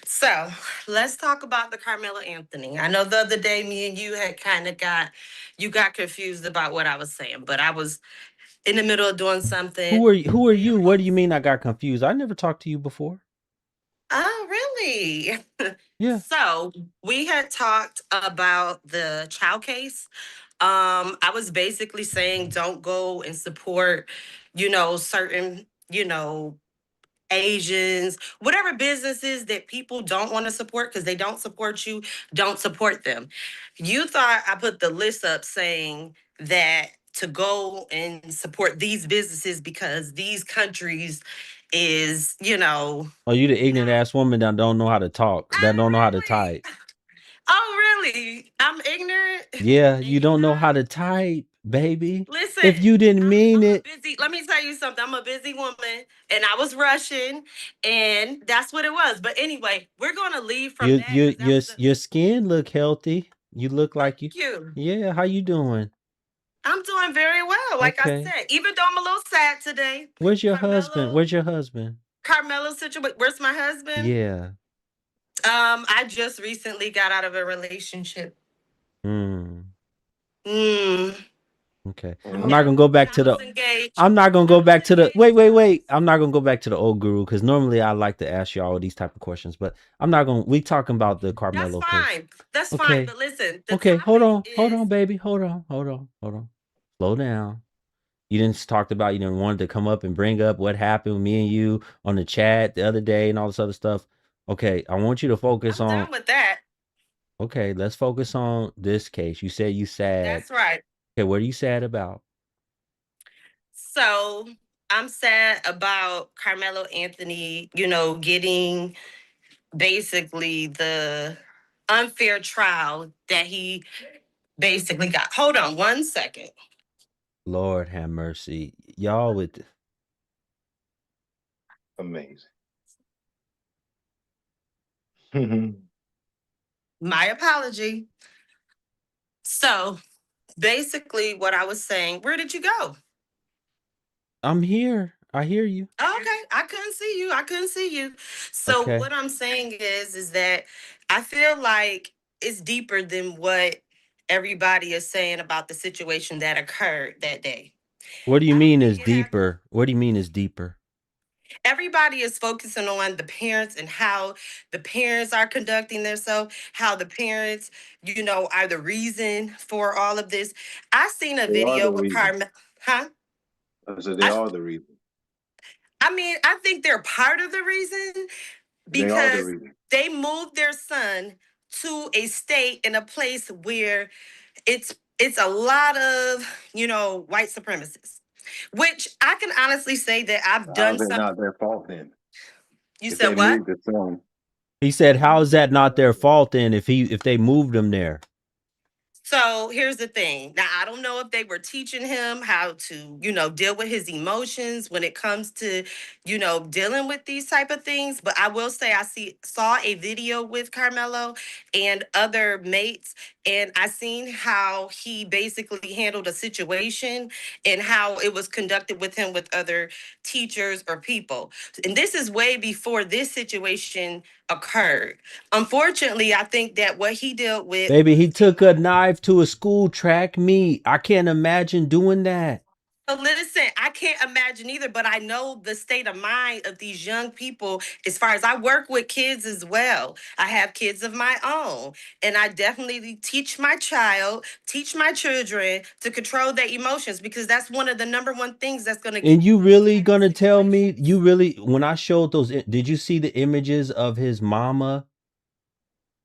So let's talk about the Carmelo Anthony. I know the other day me and you had kind of got confused about what I was saying, but I was in the middle of doing something. Who are you? Who are you? What do you mean I got confused? I never talked to you before. Oh, really? Yeah. So we had talked about the child case. I was basically saying don't go and support, certain, Asians, whatever businesses that people don't want to support because they don't support you, don't support them. You thought I put the list up saying that to go and support these businesses because these countries is, Oh, you the ignorant not. ass woman that don't know how to talk, that Oh, don't know how to really? type. Oh, really? I'm ignorant Yeah, and you you're don't know how not? to type, baby. If Listen, you didn't mean I'm a it, busy. Let me tell you something. I'm a busy woman, and I was rushing, and that's what it was. But anyway, we're gonna leave from your that your because that your was a your skin look healthy. You look like you. thank you. Yeah, how you doing? I'm doing very well. Like I Okay. said, even though I'm a little sad today, Where's your husband? Carmelo, Where's your husband? Carmelo situation. Where's my husband? Yeah. I just recently got out of a relationship. Mm. Mm. Okay. I'm Mm. not gonna go And back I to was the. engaged. I'm not gonna I go was back to the. engaged Wait, wait, wait. twice. I'm not gonna go back to the old guru because normally I like to ask you all these type of questions, but I'm not gonna. We talking about the That's Carmelo case. fine. That's fine. Okay. But listen, the Okay. topic Hold is on, baby. Hold on. Slow down. You didn't talked about wanted to come up and bring up what happened with me and you on the chat the other day and all this other stuff. Okay, I want you to focus I'm on. done with that. Okay, let's focus on this case. You said you sad. That's right. Okay, what are you sad about? So I'm sad about Carmelo Anthony, getting basically the unfair trial that he basically got. Hold on 1 second. Lord have mercy, y'all with. Amazing. My apology. So basically, what I was saying, where did you go? I'm here. I hear you. Oh, okay, I couldn't see you. I couldn't see you. So Okay. what I'm saying is that I feel like it's deeper than what everybody is saying about the situation that occurred that day. What do you I don't mean think is it had. deeper? What do you mean is deeper? Everybody is focusing on the parents and how the parents are conducting themselves, how the parents, are the reason for all of this. I seen a They are the video with reason. Carmen, huh? So they I, are the reason. I mean, I think they're part of the reason They are the because reason. they moved their son to a state in a place where it's a lot of white supremacists, which I can honestly say that I've How done is it some. not their fault then? You if they said what? moved the son. He said, "How is that not their fault then if they moved him there?" So here's the thing. Now, I don't know if they were teaching him how to, deal with his emotions when it comes to, dealing with these type of things. But I will say saw a video with Karmelo and other mates, and I seen how he basically handled a situation and how it was conducted with him with other teachers or people. And this is way before this situation occurred. Unfortunately, I think that what he dealt with. Baby, he took a knife to a school track meet. I can't imagine doing that. So listen, I can't imagine either, but I know the state of mind of these young people as far as I work with kids as well. I have kids of my own, and I definitely teach my children to control their emotions because that's one of the number one things that's going to get. And you really gonna tell me, when I showed those, did you see the images of his mama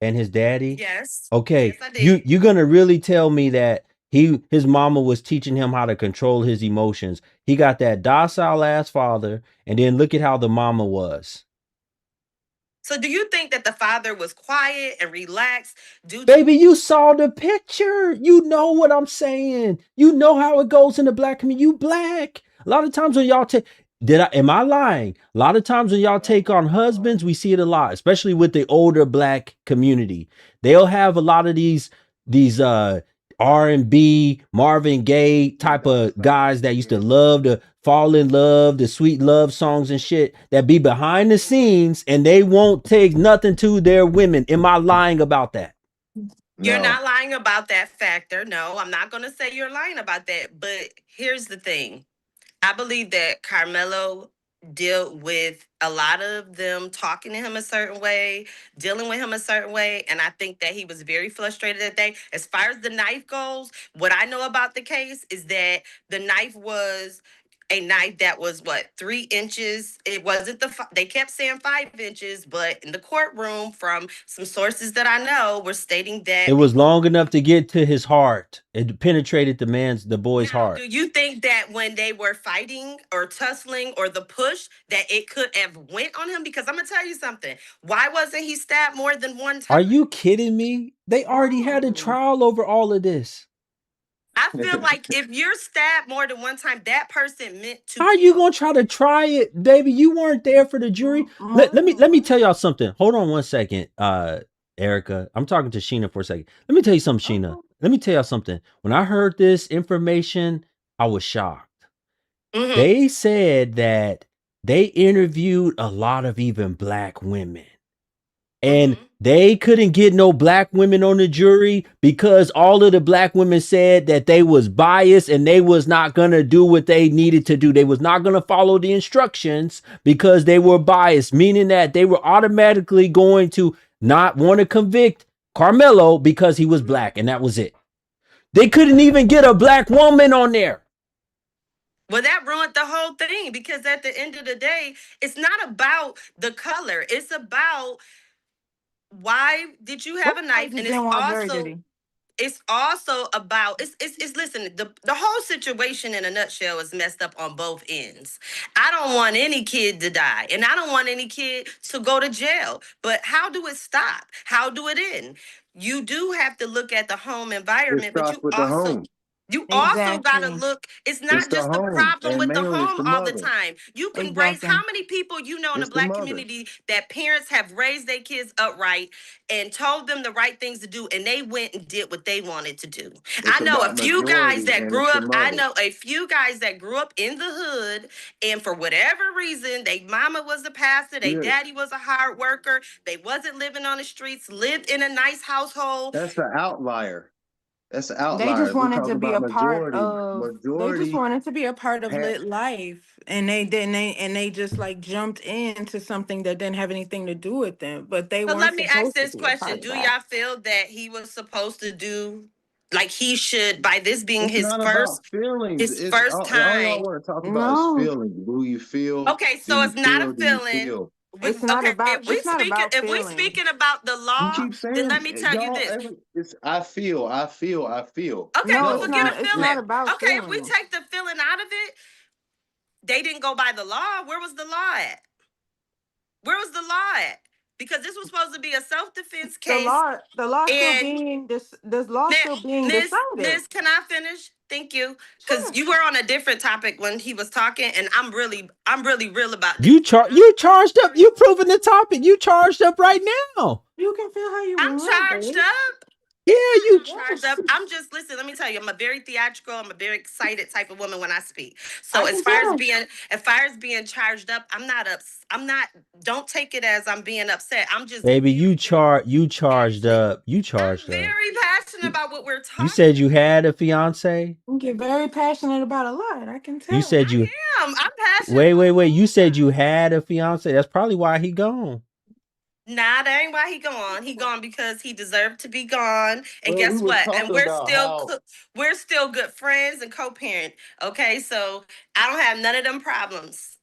and his daddy? Yes. Okay, Yes, I did. you're gonna really tell me that his mama was teaching him how to control his emotions. He got that docile ass father, and then look at how the mama was. So do you think that the father was quiet and relaxed due to— Baby, you saw the picture. You know what I'm saying. You know how it goes in the black community. You black. A lot of times when y'all take, am I lying? A lot of times when y'all take on husbands, we see it a lot, especially with the older black community. They'll have a lot of these R&B, Marvin Gaye type of guys that used to love to fall in love, the sweet love songs and shit that be behind the scenes, and they won't take nothing to their women. Am I lying about that? You're No. not lying about that factor. No, I'm not going to say you're lying about that. But here's the thing. I believe that Carmelo dealt with a lot of them talking to him a certain way, dealing with him a certain way. And I think that he was very frustrated that day. As far as the knife goes, what I know about the case is that the knife was a knife that was 3 inches. It wasn't they kept saying 5 inches, but in the courtroom, from some sources that I know, were stating that. It was long enough to get to his heart. It penetrated the boy's Now, heart. do you think that when they were fighting or tussling or the push, that it could have went on him? Because I'm gonna tell you something. Why wasn't he stabbed more than one time? Are you kidding me? They already had a trial over all of this. I feel like if you're stabbed more than one time, that person meant to How are kill. you gonna try to try it, baby? You weren't there for the jury. Let me tell y'all something. Hold on one second, Erica. I'm talking to Sheena for a second. Let me tell you something, Sheena. Let me tell y'all something. When I heard this information, I was shocked. Mhm. They said that they interviewed a lot of even black women, and they couldn't get no black women on the jury because all of the black women said that they was biased and they was not going to do what they needed to do. They was not going to follow the instructions because they were biased, meaning that they were automatically going to not want to convict Karmelo because he was black, and that was it. They couldn't even get a black woman on there. Well, that ruined the whole thing because at the end of the day, it's not about the color. It's about why did you have a knife, and it's also about it's listen, the whole situation in a nutshell is messed up on both ends. I don't want any kid to die, and I don't want any kid to go to jail. But how do it stop? How do it end? You do have to look at the home It environment, but starts with the home. you also got to look. It's It's not the just the home, problem and with the mainly it's home the all the mother. time. You can raise how many people in the It's the black mother. community that parents have raised their kids upright and told them the right things to do, and they went and did what they wanted to do. It's I know a about few guys majority, that and it's grew the up. I mother. know a few guys that grew up in the hood, and for whatever reason, their mama was a pastor, their Yeah. daddy was a hard worker, they wasn't living on the streets, lived in a nice household. That's the outlier. That's the They outlier. just If we wanted talk to be about a part majority, of. They just majority wanted to be a part of had lit life, and they just like jumped into something that didn't have anything to do with them. But they So weren't let me ask supposed to this be a part question. of Do that. y'all feel that he was supposed to do like he should, by this being it's his not first about feelings. his It's first all y'all time? want to talk about is No, feelings. Do you feel? Okay, Do so you it's not a feel? Do you feeling. feel? Okay, it's not about if we feeling. speaking about the You law, keep then saying let me tell you y'all this. every it's I feel, I feel, I feel. Okay, No, well it's No, forget a not. it's It's feeling. not it's about Okay, if we feeling. take the feeling out of it, they didn't go by the law. Where was the law at? Where was the law at? Because this was supposed to be a self-defense The case. law still And being this law still being decided. Miss, can I finish? Thank you. Because Sure. you were on a different topic when he was talking, and I'm really real about this. You charged up. You proving the topic. You charged up right now. You can feel how you I'm want, charged babe. up. Yeah, you. Charged up. I'm just listen. Let me tell you, I'm a very theatrical. I'm a very excited type of woman when I speak. So I as can far as tell. being charged up, I'm not. Don't take it as I'm being upset. I'm just. Baby, you charged up. You I'm charged up. very passionate about what we're talking. You said you had a fiance? You get very passionate about a lot. I can tell. You said you. I'm passionate. Wait. You said you had a fiance. That's probably why he gone. Nah, that ain't why he gone. He gone because he deserved to be gone. And Well, guess we was what? And talking about how we're still good friends and co-parent. Okay, so I don't have none of them problems.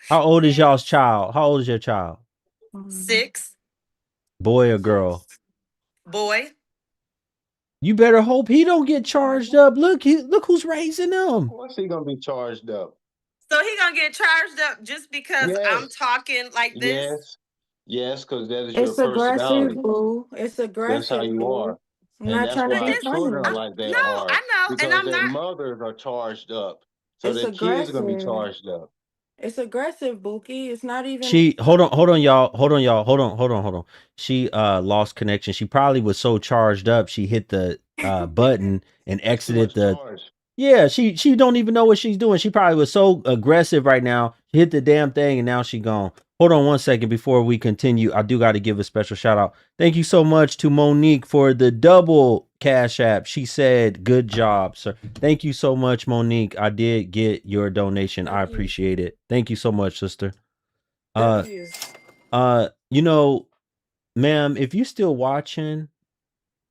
How old is y'all's child? How old is your child? 6. Boy or girl? Boy. You better hope he don't get charged up. Look who's raising him. what's he gonna be charged up? So he gonna get charged up just because I'm Yes. talking like this? Yes, because that is your It's aggressive, personality. boo. It's aggressive. That's how you boo. are. I'm And not that's trying to why be children funny. are like they No, are. I know, and Because I'm their not. mothers are charged up. So It's their kids are gonna be aggressive. charged up. It's aggressive, Bookie. It's not even. She hold on, y'all. Hold on. She lost connection. She probably was so charged up she hit the button and exited the Charged. Yeah, she don't even know what she's doing. She probably was so aggressive right now. She hit the damn thing and now she gone. Hold on one second before we continue. I do got to give a special shout out. Thank you so much to Monique for the double cash app. She said, "Good job, sir." Thank you so much, Monique. I did get your donation. I appreciate it. Thank you so much, sister. You know, ma'am, if you still watching,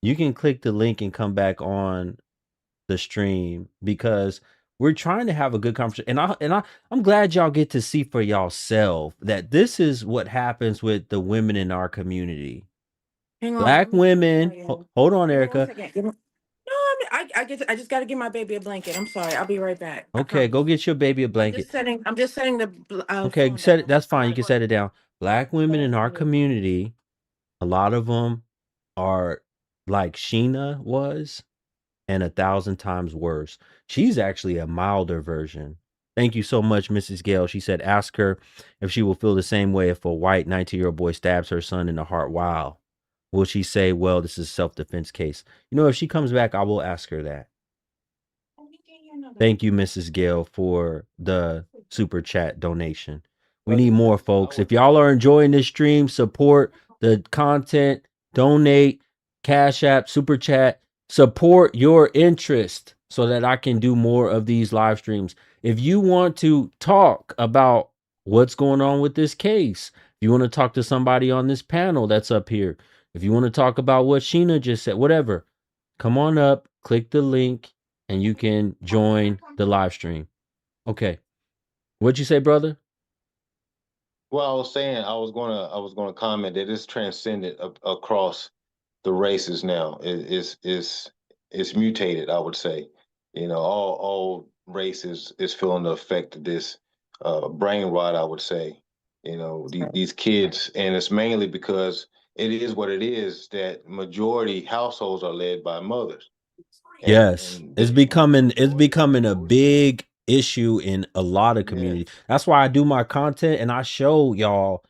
you can click the link and come back on the stream because we're trying to have a good conversation. I'm glad y'all get to see for y'allself that this is what happens with the women in our community. Hang on. Black women. Hold on, Erica. No, I just got to give my baby a blanket. I'm sorry. I'll be right back. Okay, go get your baby a blanket. I'm just setting the. Okay, set it. That's fine. You can set it down. Black women in our community, a lot of them are like Sheena was, and 1,000 times worse. She's actually a milder version. Thank you so much, Mrs. Gale. She said, ask her if she will feel the same way if a white 19-year-old boy stabs her son in the heart. Wow. Will she say, well, this is a self-defense case? You know, if she comes back, I will ask her that. Thank you, Mrs. Gale, for the super chat donation. We need more, folks. If y'all are enjoying this stream, support the content, donate, Cash App, super chat, support your interest so that I can do more of these live streams. If you want to talk about what's going on with this case, if you want to talk to somebody on this panel that's up here, if you want to talk about what Sheena just said, whatever, come on up, click the link, and you can join the live stream. Okay. What'd you say, brother? Well, I was saying I was gonna comment that it's transcended across the races now. It's mutated, I would say. You know, all races is feeling the effect of this brain rot, I would say. You know, these kids, and it's mainly because it is what it is that majority households are led by mothers. Yes, it's becoming a big issue in a lot of communities. That's why I do my content and I show y'all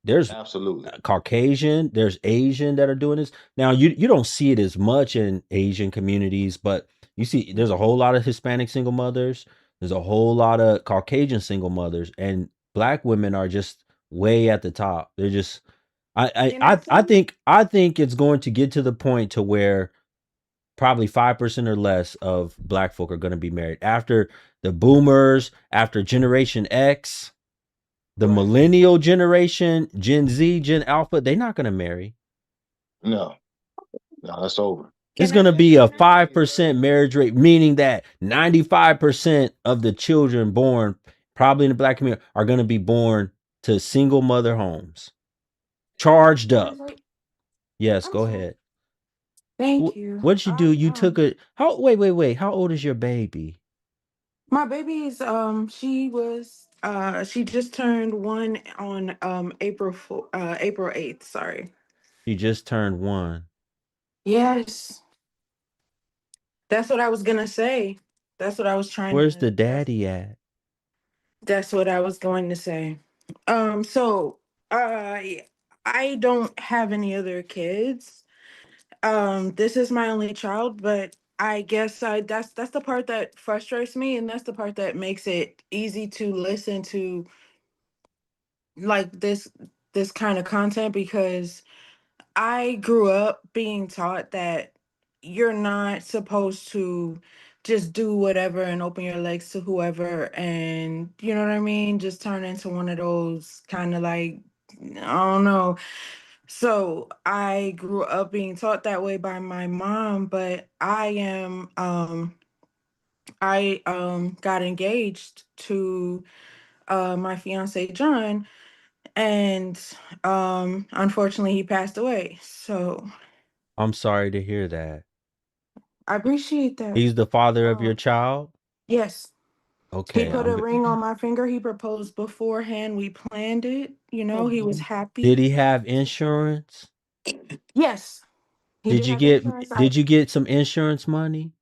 there's absolutely Caucasian, there's Asian that are doing this. Now you don't see it as much in Asian communities, but you see there's a whole lot of Hispanic single mothers, there's a whole lot of Caucasian single mothers, and Black women are just way at the top. They're just I think it's going to get to the point to where probably 5% or less of Black folk are going to be married after the boomers, after Generation X, the millennial generation, Gen Z, Gen Alpha. They're not going to marry. No, that's over. It's going to be a 5% marriage rate, meaning that 95% of the children born probably in the Black community are going to be born to single mother homes. Charged up. Yes, go ahead. Thank you. What'd you do? You took a wait. How old is your baby? My baby is she was She just turned 1 on April 8th, sorry. She just turned 1. Yes. That's what I was gonna say. That's what I was trying Where's to the daddy at? that's what I was going to say. So I don't have any other kids. This is my only child, but I guess that's the part that frustrates me, and that's the part that makes it easy to listen to like this kind of content, because I grew up being taught that you're not supposed to just do whatever and open your legs to whoever, and you know what I mean, just turn into one of those kind of like, I don't know. So I grew up being taught that way by my mom, but I got engaged to my fiance John, and unfortunately he passed away. So I'm sorry to hear that. I appreciate that. He's the father of your Um, child? yes, he Okay, put a ring on my finger. He proposed beforehand. We planned it. You know, he was Did happy. he have insurance? Yes, he Did did you have get insurance. did you get some insurance money?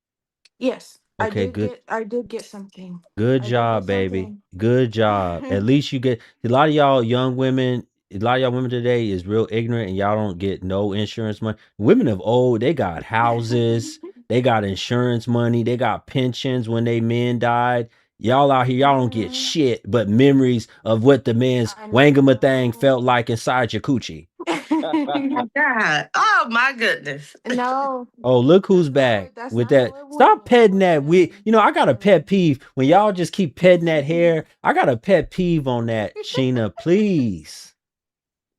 Yes, Okay, good. I did get something. Good I did get job, baby. something. Good job. At least you get a lot of y'all young women. A lot of y'all women today is real ignorant, and y'all don't get no insurance money. Women of old, they got houses, they got insurance money, they got pensions when they men died. Y'all out here, y'all don't get Mhm. shit but memories of what the men's I wangama thing know. felt like inside your coochie. God. Oh my goodness. No, Oh, look who's back that's with not that. how it went, Stop petting that. unfortunately. I got a pet peeve when y'all just keep petting that hair. I got a pet peeve on that, Sheena, please.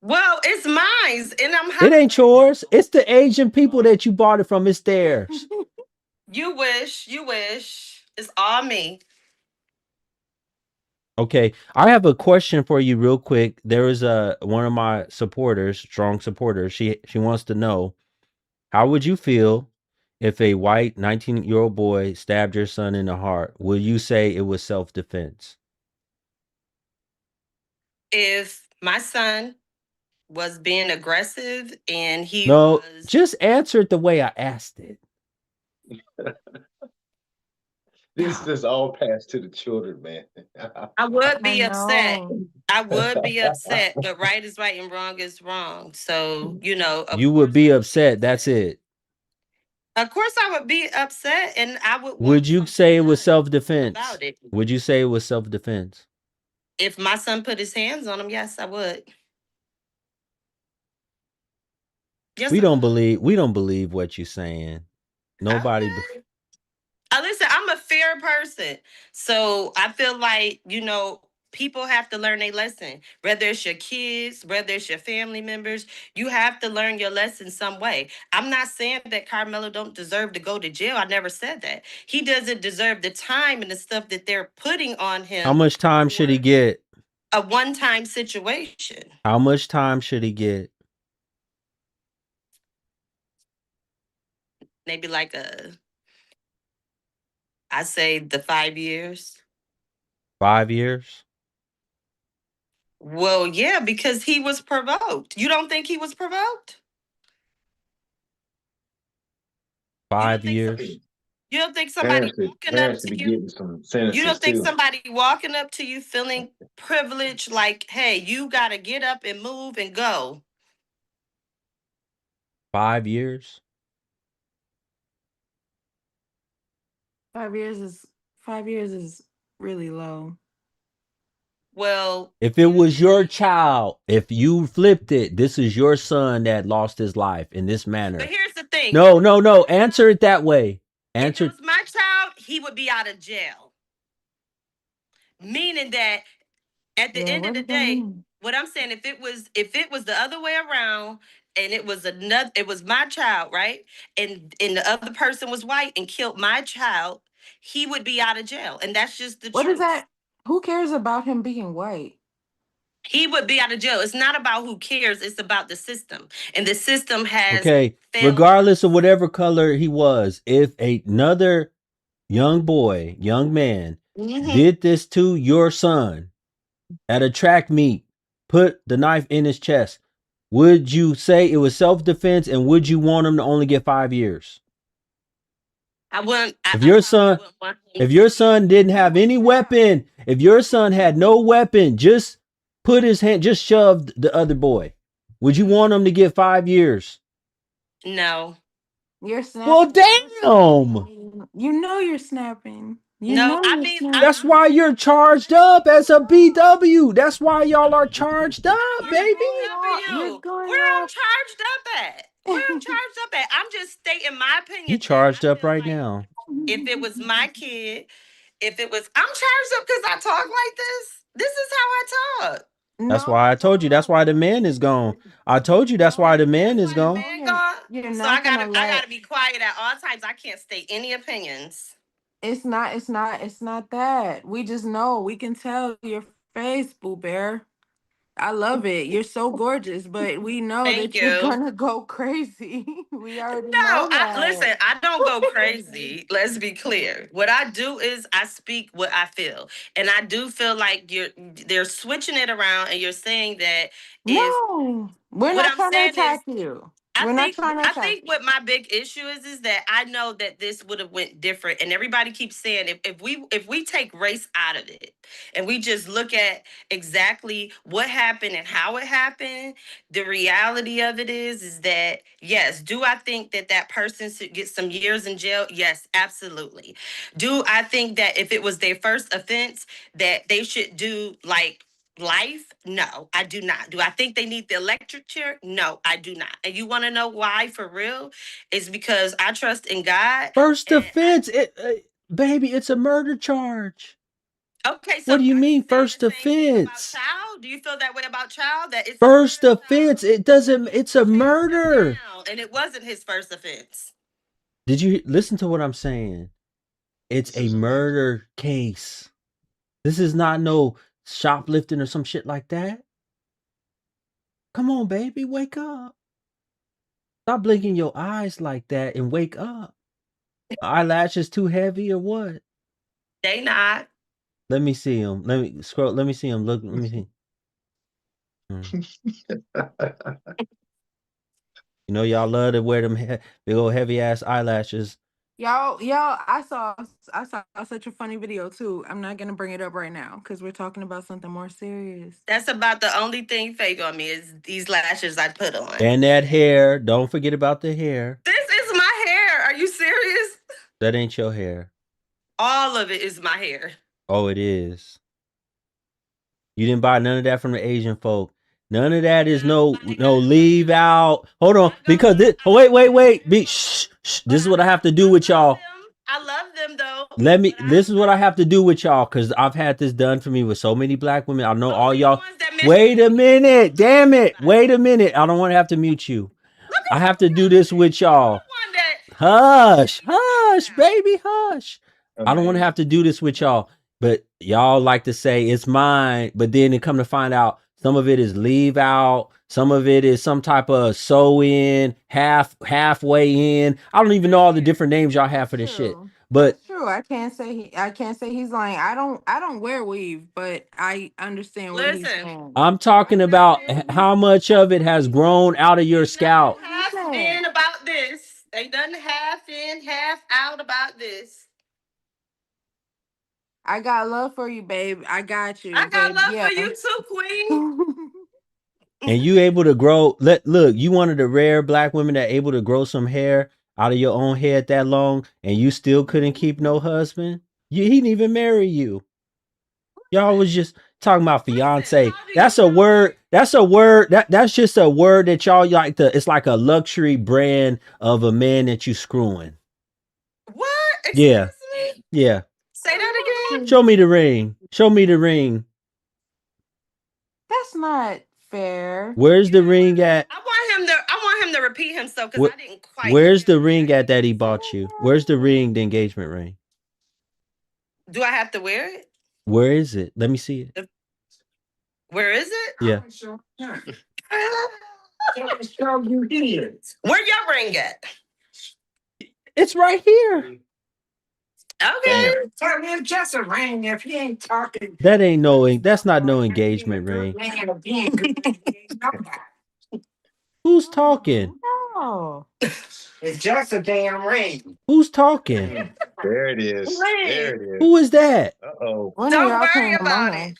Well, it's mine, and I'm It ain't hungry. yours. It's the Asian people that you bought it from. It's theirs. You wish. You wish. It's all me. Okay, I have a question for you real quick. There is one of my supporters, strong supporters. She wants to know, how would you feel if a white 19-year-old boy stabbed your son in the heart? Will you say it was self-defense? If my son was being aggressive and he No, was, just answer it the way I asked it. This is all passed to the children, man. I would I be upset. know. I would be upset, but right is right and wrong is wrong. So, of You would course be I would be upset. That's upset. it. Of course I would be upset and I would Would want you something say it was done self-defense? about it. Would you say it was self-defense? If my son put his hands on him, yes, I would. Yes, We I don't would. believe what you're saying. Nobody. Okay. Listen, I'm a fair person. So I feel like, people have to learn a lesson. Whether it's your kids, whether it's your family members, you have to learn your lesson some way. I'm not saying that Carmelo don't deserve to go to jail. I never said that. He doesn't deserve the time and the stuff that they're putting on How him much time should he for get? a one-time situation. How much time should he get? Maybe I say the 5 years. 5 years? Well, yeah, because he was provoked. You don't think he was provoked? You don't Five think so? years? You don't think somebody walking up Parents should to be you? getting some You sentences don't think too. somebody walking up to you feeling privileged, like, hey, you got to get up and move and go? 5 years? 5 years is 5 years is really low. Well, If it was your child, if you flipped it, this is your son that lost his life in this but manner. here's the thing. No, no, no. Answer it that way. If it Answer. was my child, he would be out of jail. Meaning that at the Yeah, end of what the does that day, mean? what I'm saying, if it was the other way around and it was my child, right? And the other person was white and killed my child, he would be out of jail. And that's just the What is truth. that? Who cares about him being white? He would be out of jail. It's not about who cares, it's about the system. And the system has Okay. failed Regardless of us. whatever color he was, if another young boy, young man Mhm. did this to your son, at a track meet, put the knife in his chest, would you say it was self-defense, and would you want him to only get 5 years? I wouldn't. If I your probably son, wouldn't want him if to your get. son didn't have any weapon, if your son had no weapon, just put his hand, just shoved the other boy, would you want him to get 5 years? No. You're snapping. Well, damn. You know you're snapping. You No, know I you're mean, That's snapping. why you're charged up as a BW. That's why y'all are charged up, you're baby. You're BW. going Where I'm off. charged up at? Where I'm charged up at? I'm just stating my He opinion that I charged up feel right like now. if it was my kid, if it was, I'm charged up because I talk like this. This is how I talk. That's No, why I told you. That's why the man is gone. I told you that's why the man is That's why the gone. man gone. you're So I not gonna gotta let. be quiet at all times. I can't state any opinions. It's not. It's not. It's not that. We just know. We can tell your face, Boo Bear. I love it. You're so gorgeous, but we know Thank that you're you. gonna go crazy. We already No, know I that. listen, I don't go crazy. Let's be clear. What I do is I speak what I feel. And I do feel like they're switching it around and you're saying that if No, we're what not I'm trying to saying is attack you. I We're not think trying to I attack think you. what my big issue is that I know that this would have went different, and everybody keeps saying if we take race out of it and we just look at exactly what happened and how it happened, the reality of it is that yes, do I think that that person should get some years in jail? Yes, absolutely. Do I think that if it was their first offense that they should do like life? No, I do not. Do I think they need the electric chair? No, I do not. And you want to know why for real? It's because I trust in God. First And offense, baby, it's a murder charge. okay, so What do you are you mean saying first the same thing about offense? child? Do you feel that way about child? That it's a First murder offense, child? it doesn't. It's a Hands him murder. down, and it wasn't his first offense. Did you listen to what I'm saying? It's a murder case. This is not no shoplifting or some shit like that. Come on, baby, wake up. Stop blinking your eyes like that and wake up. Eyelashes too heavy or what? They not. Let me see them. Let me scroll. Let me see them. Look. Let me see. You know y'all love to wear them big old heavy ass eyelashes. Y'all, I saw such a funny video too. I'm not gonna bring it up right now because we're talking about something more serious. That's about the only thing fake on me is these lashes I put on. And that hair. Don't forget about the hair. This is my hair. Are you serious? That ain't your hair. All of it is my hair. Oh, it is. You didn't buy none of that from the Asian folk. None of that is no leave out. Hold on, because this. Oh, wait. Shh. This is what I have to do with y'all. I love them though. This is what I have to do with y'all because I've had this done for me with so many black women. I know all y'all. Wait a minute, damn it. Wait a minute. I don't want to have to mute you. I have to do this with y'all. Hush, baby, hush. I don't want to have to do this with y'all, but y'all like to say it's mine, but then it come to find out some of it is leave out, some of it is some type of sew in, halfway in. I don't even know all the different names y'all have for this shit. But That's true. I can't say he's lying. I don't wear weave, but I understand what he's saying. I'm talking about how much of it has grown out of your scalp. Half in about this. They done half in, half out about this. I got love for you, babe. I got you. I got love yeah. for you too, queen. And you able to grow. Look, you one of the rare black women that able to grow some hair out of your own head that long, and you still couldn't keep no husband. He didn't even marry you. Y'all was just talking about fiance. That's a word. That's just a word that y'all like to. It's like a luxury brand of a man that you screwing. What? Yeah. Yeah. Say that again. Show me the ring. Show me the ring. That's not fair. Where's the ring at? I want him to repeat himself because I didn't quite. Where's the ring at that he bought you? Where's the ring, the engagement ring? Do I have to wear it? Where is it? Let me see it. Where is it? Yeah. Where your ring at? It's right here. Okay. Damn. Tell me it's just a ring if he ain't talking. That ain't no. That's not no engagement ring. Man or being good man, he ain't nobody. Who's talking? Oh, it's just a damn ring. Who's talking? There it is. There it is. Who is that? Uh-oh. When Don't y'all worry came about on? it.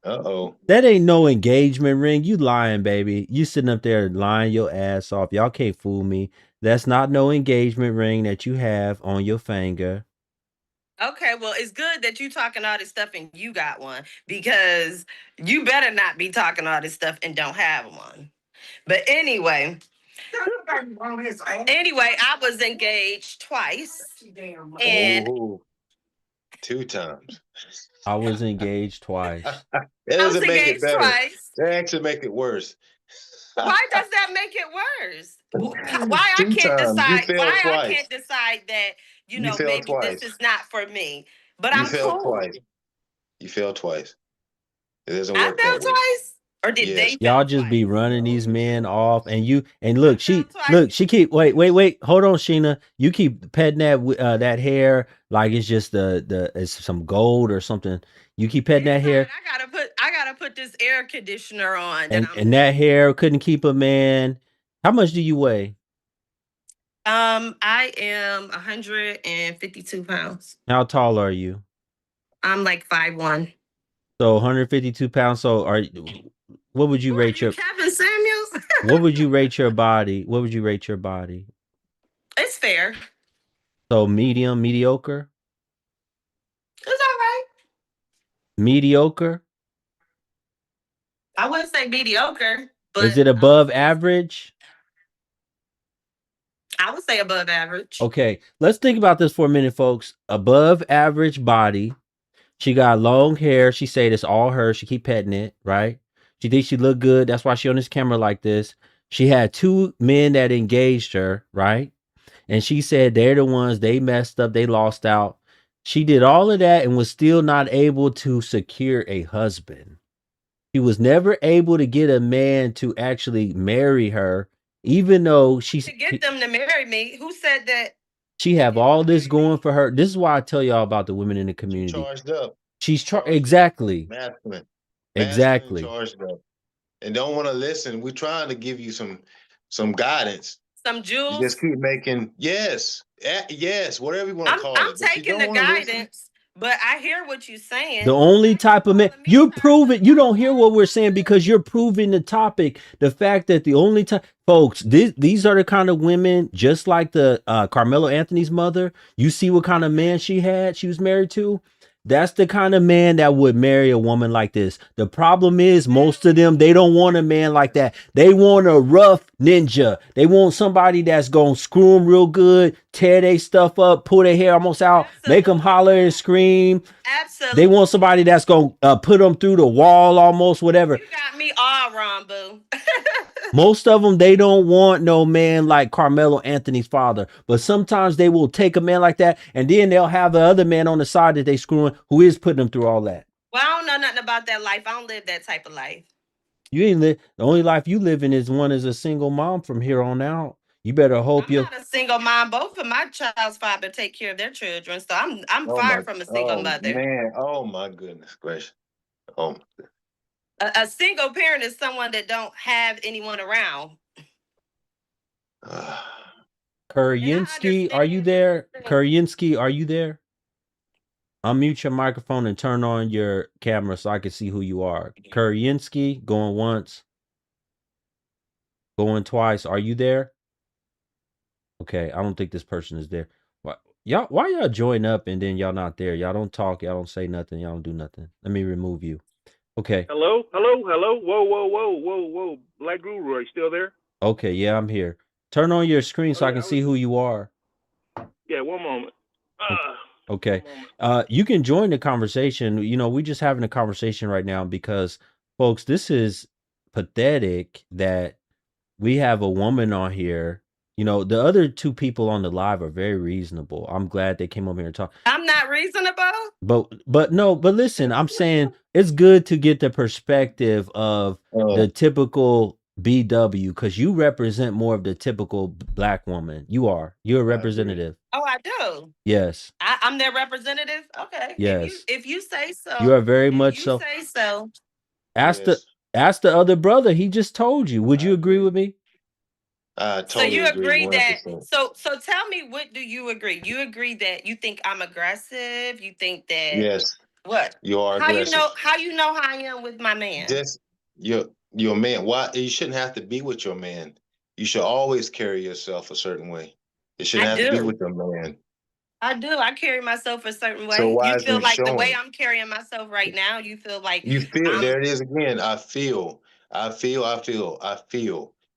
Uh-oh. That ain't no engagement ring. You lying, baby. You sitting up there lying your ass off. Y'all can't fool me. That's not no engagement ring that you have on your finger. Okay, well, it's good that you talking all this stuff and you got one, because you better not be talking all this stuff and don't have one. But anyway, I was engaged twice, and Ooh. 2 times. I was engaged twice. That I was doesn't make it engaged better. twice. That actually make it worse. Why does that make it worse? Why I 2 can't times. You decide? failed Why I twice. can't decide that You failed maybe this twice. is not for me? But You I'm failed cool. twice. You failed twice. It doesn't I work that failed way. twice, or did Yes. they? Fail Y'all just be twice? running these men off, and look, she twice. keep wait, hold on, Sheena. You keep petting that hair like it's just it's some gold or something. You keep petting that hair, I gotta put this air conditioner on. and that hair couldn't keep a man. How much do you weigh? I am 152 pounds. How tall are you? I'm like 5'1". So 152 pounds. So what would you rate your Kevin Samuels? what would you rate your body? What would you rate your body? It's fair. So medium, mediocre? It's all right. Mediocre? I wouldn't say mediocre, but Is it above average? I would say above average. Okay, let's think about this for a minute, folks. Above average body. She got long hair. She said it's all her. She keep petting it, right? She thinks she look good. That's why she on this camera like this. She had 2 men that engaged her, right? And she said they're the ones, they messed up, they lost out. She did all of that and was still not able to secure a husband. She was never able to get a man to actually marry her, even though to get them to marry me. Who said that? She have all this going for her. This is why I tell y'all about the women in the community. Charged up. She's exactly. Masculine. Exactly. Charged up. And don't want to listen. We're trying to give you some guidance. Some jewels. You just keep making yes, whatever you want to call it. I'm taking the guidance, but I hear what you're saying. The only type of man you're proving, you don't hear what we're saying because you're proving the topic. The fact that the only time, folks, these are the kind of women, just like the Karmelo Anthony's mother. You see what kind of man she was married to. That's the kind of man that would marry a woman like this. The problem is most of them, they don't want a man like that. They want a rough ninja. They want somebody that's going to screw them real good, tear their stuff up, pull their hair almost out, make them holler and scream. Absolutely. They want somebody that's going to put them through the wall almost, whatever. You got me all wrong, boo. Most of them, they don't want no man like Karmelo Anthony's father. But sometimes they will take a man like that, and then they'll have the other man on the side that they screwing who is putting them through all that. Well, I don't know nothing about that life. I don't live that type of life. You ain't live. The only life you live in is one as a single mom from here on out. You better hope I'm not a single mom. Both of my child's father take care of their children, so I'm far from a single mother. Man, oh my goodness gracious. Oh. A single parent is someone that don't have anyone around. Kuryinsky, are you there? Kuryinsky, are you there? Unmute your microphone and turn on your camera so I can see who you are. Kuryinsky, going once. Going twice. Are you there? Okay, I don't think this person is there. Why y'all join up and then y'all not there? Y'all don't talk, y'all don't say nothing, y'all don't do nothing. Let me remove you. Okay. Hello? Whoa. Black Guru, are you still there? Okay, yeah, I'm here. Turn on your screen so I can see who you are. Yeah, one moment. Okay. You can join the conversation. You know, we're just having a conversation right now because, folks, this is pathetic that we have a woman on here. You know, the other 2 people on the live are very reasonable. I'm glad they came over here and talked. I'm not reasonable. But listen, I'm saying it's good to get the perspective of the typical BW because you represent more of the typical black woman. You're a representative. Oh, I do. Yes. I'm their representative. Okay. Yes. If you say so. You are very if much you so. say so. Ask Yes, the other brother. He just told you. Would I you agree agree. with me? I So totally you agree agree that 100%. so tell me, what do you agree? You agree that you think I'm aggressive? You think that Yes, what? you are How you aggressive. know how I am with my man? Just your man. Why you shouldn't have to be with your man? You should always carry yourself a certain way. It I shouldn't have to be do. with your man. I do. I carry myself a certain So way. why You isn't feel it like the way showing? I'm carrying myself right now, you feel like You feel I'm there it is again. I feel.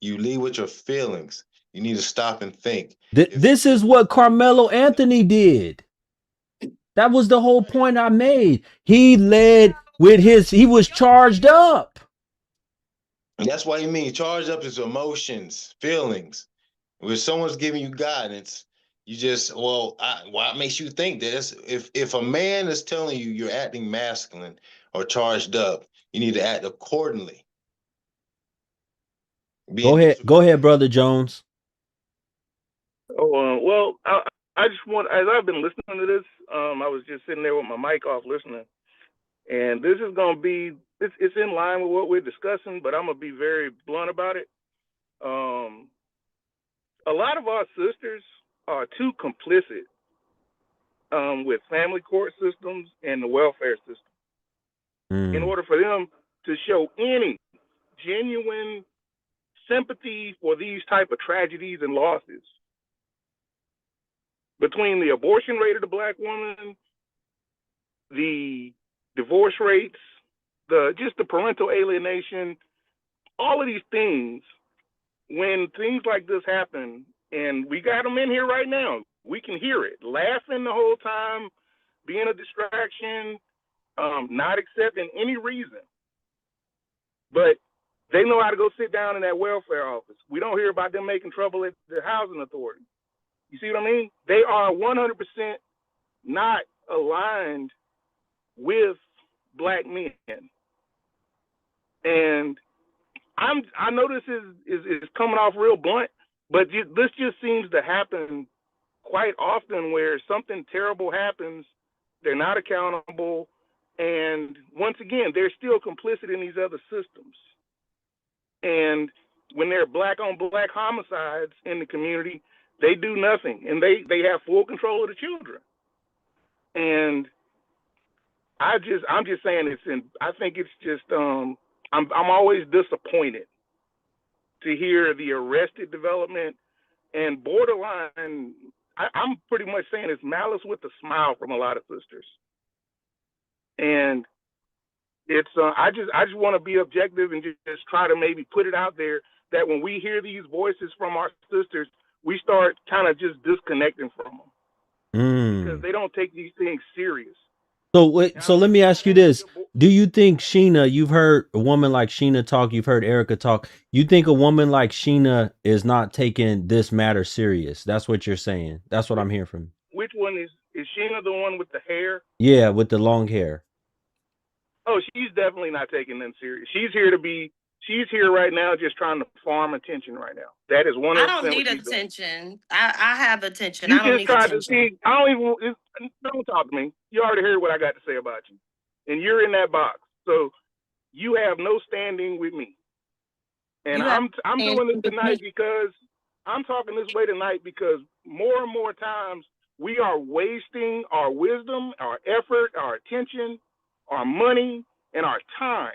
You lead with your feelings. You need to stop and think. This is what Karmelo Anthony did. That was the whole point I made. He led with he was charged up. That's why you mean charge up his emotions, feelings. When someone's giving you guidance, you just what makes you think this? If a man is telling you you're acting masculine or charged up, you need to act accordingly. Being Go ahead, disrespectful. brother Jones. Oh, well, I just want, as I've been listening to this, I was just sitting there with my mic off listening, and this is going to be, it's in line with what we're discussing, but I'm going to be very blunt about it. A lot of our sisters are too complicit with family court systems and the welfare system in order for them to show any genuine sympathy for these type of tragedies and losses. Between the abortion rate of the black woman, the divorce rates, just the parental alienation, all of these things, when things like this happen, and we got them in here right now, we can hear it, laughing the whole time, being a distraction, not accepting any reason. But they know how to go sit down in that welfare office. We don't hear about them making trouble at the housing authority. You see what I mean? They are 100% not aligned with black men. And I know this is coming off real blunt, but this just seems to happen quite often where something terrible happens, they're not accountable, and once again, they're still complicit in these other systems. And when there are black on black homicides in the community, they do nothing, and they have full control of the children. And I'm just saying I think it's just I'm always disappointed to hear the arrested development and borderline. I'm pretty much saying it's malice with a smile from a lot of sisters, and it's I just want to be objective and just try to maybe put it out there that when we hear these voices from our sisters, we start kind of just disconnecting from them because they don't take these things serious. So let me ask you this. Do you think Sheena, you've heard a woman like Sheena talk, you've heard Erica talk. You think a woman like Sheena is not taking this matter serious? That's what you're saying. That's what I'm hearing from you. Which one is Sheena, the one with the hair? Yeah, with the long hair. Oh, she's definitely not taking them serious. She's here right now just trying to farm attention right now. That is 100% I don't need what she's doing. attention. I have attention. You I don't just need tried to attention. see. I don't even. Don't talk to me. You already heard what I got to say about you, and you're in that box. So you have no standing with me. And I'm doing this tonight because I'm talking this way tonight because more and more times we are wasting our wisdom, our effort, our attention, our money, and our time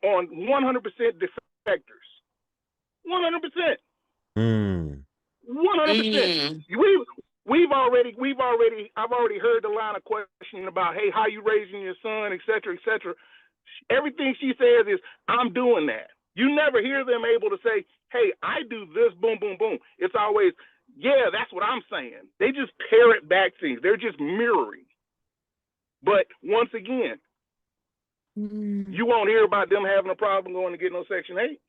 on 100% defectors. 100%. 100%. I've already heard the line of questioning about, hey, how you raising your son, et cetera, et cetera. Everything she says is, I'm doing that. You never hear them able to say, hey, I do this, boom, boom, boom. It's always, yeah, that's what I'm saying. They just parrot back things. They're just mirroring. But once again, you won't hear about them having a problem going to get no Section 8.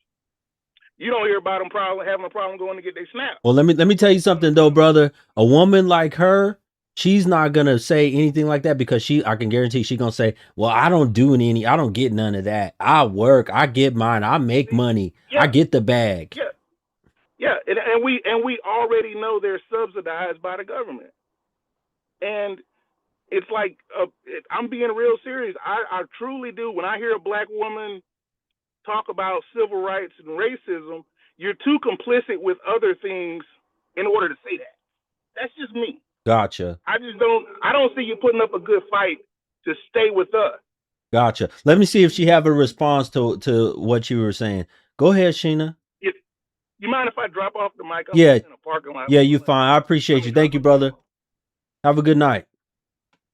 You don't hear about them having a problem going to get their SNAP. Well, let me tell you something though, brother. A woman like her, she's not gonna say anything like that because I can guarantee she's gonna say, well, I don't get none of that. I work, I get mine, I make money, I get the bag. Yeah, and we already know they're subsidized by the government, and it's like I'm being real serious. I truly do. When I hear a black woman talk about civil rights and racism, you're too complicit with other things in order to say that. That's just me. Gotcha. I don't see you putting up a good fight to stay with us. Gotcha. Let me see if she have a response to what you were saying. Go ahead, Sheena. You mind if I drop off the mic? I'm Yeah. in a parking lot. Yeah, you fine. I appreciate you. Thank you, brother. Have a good night.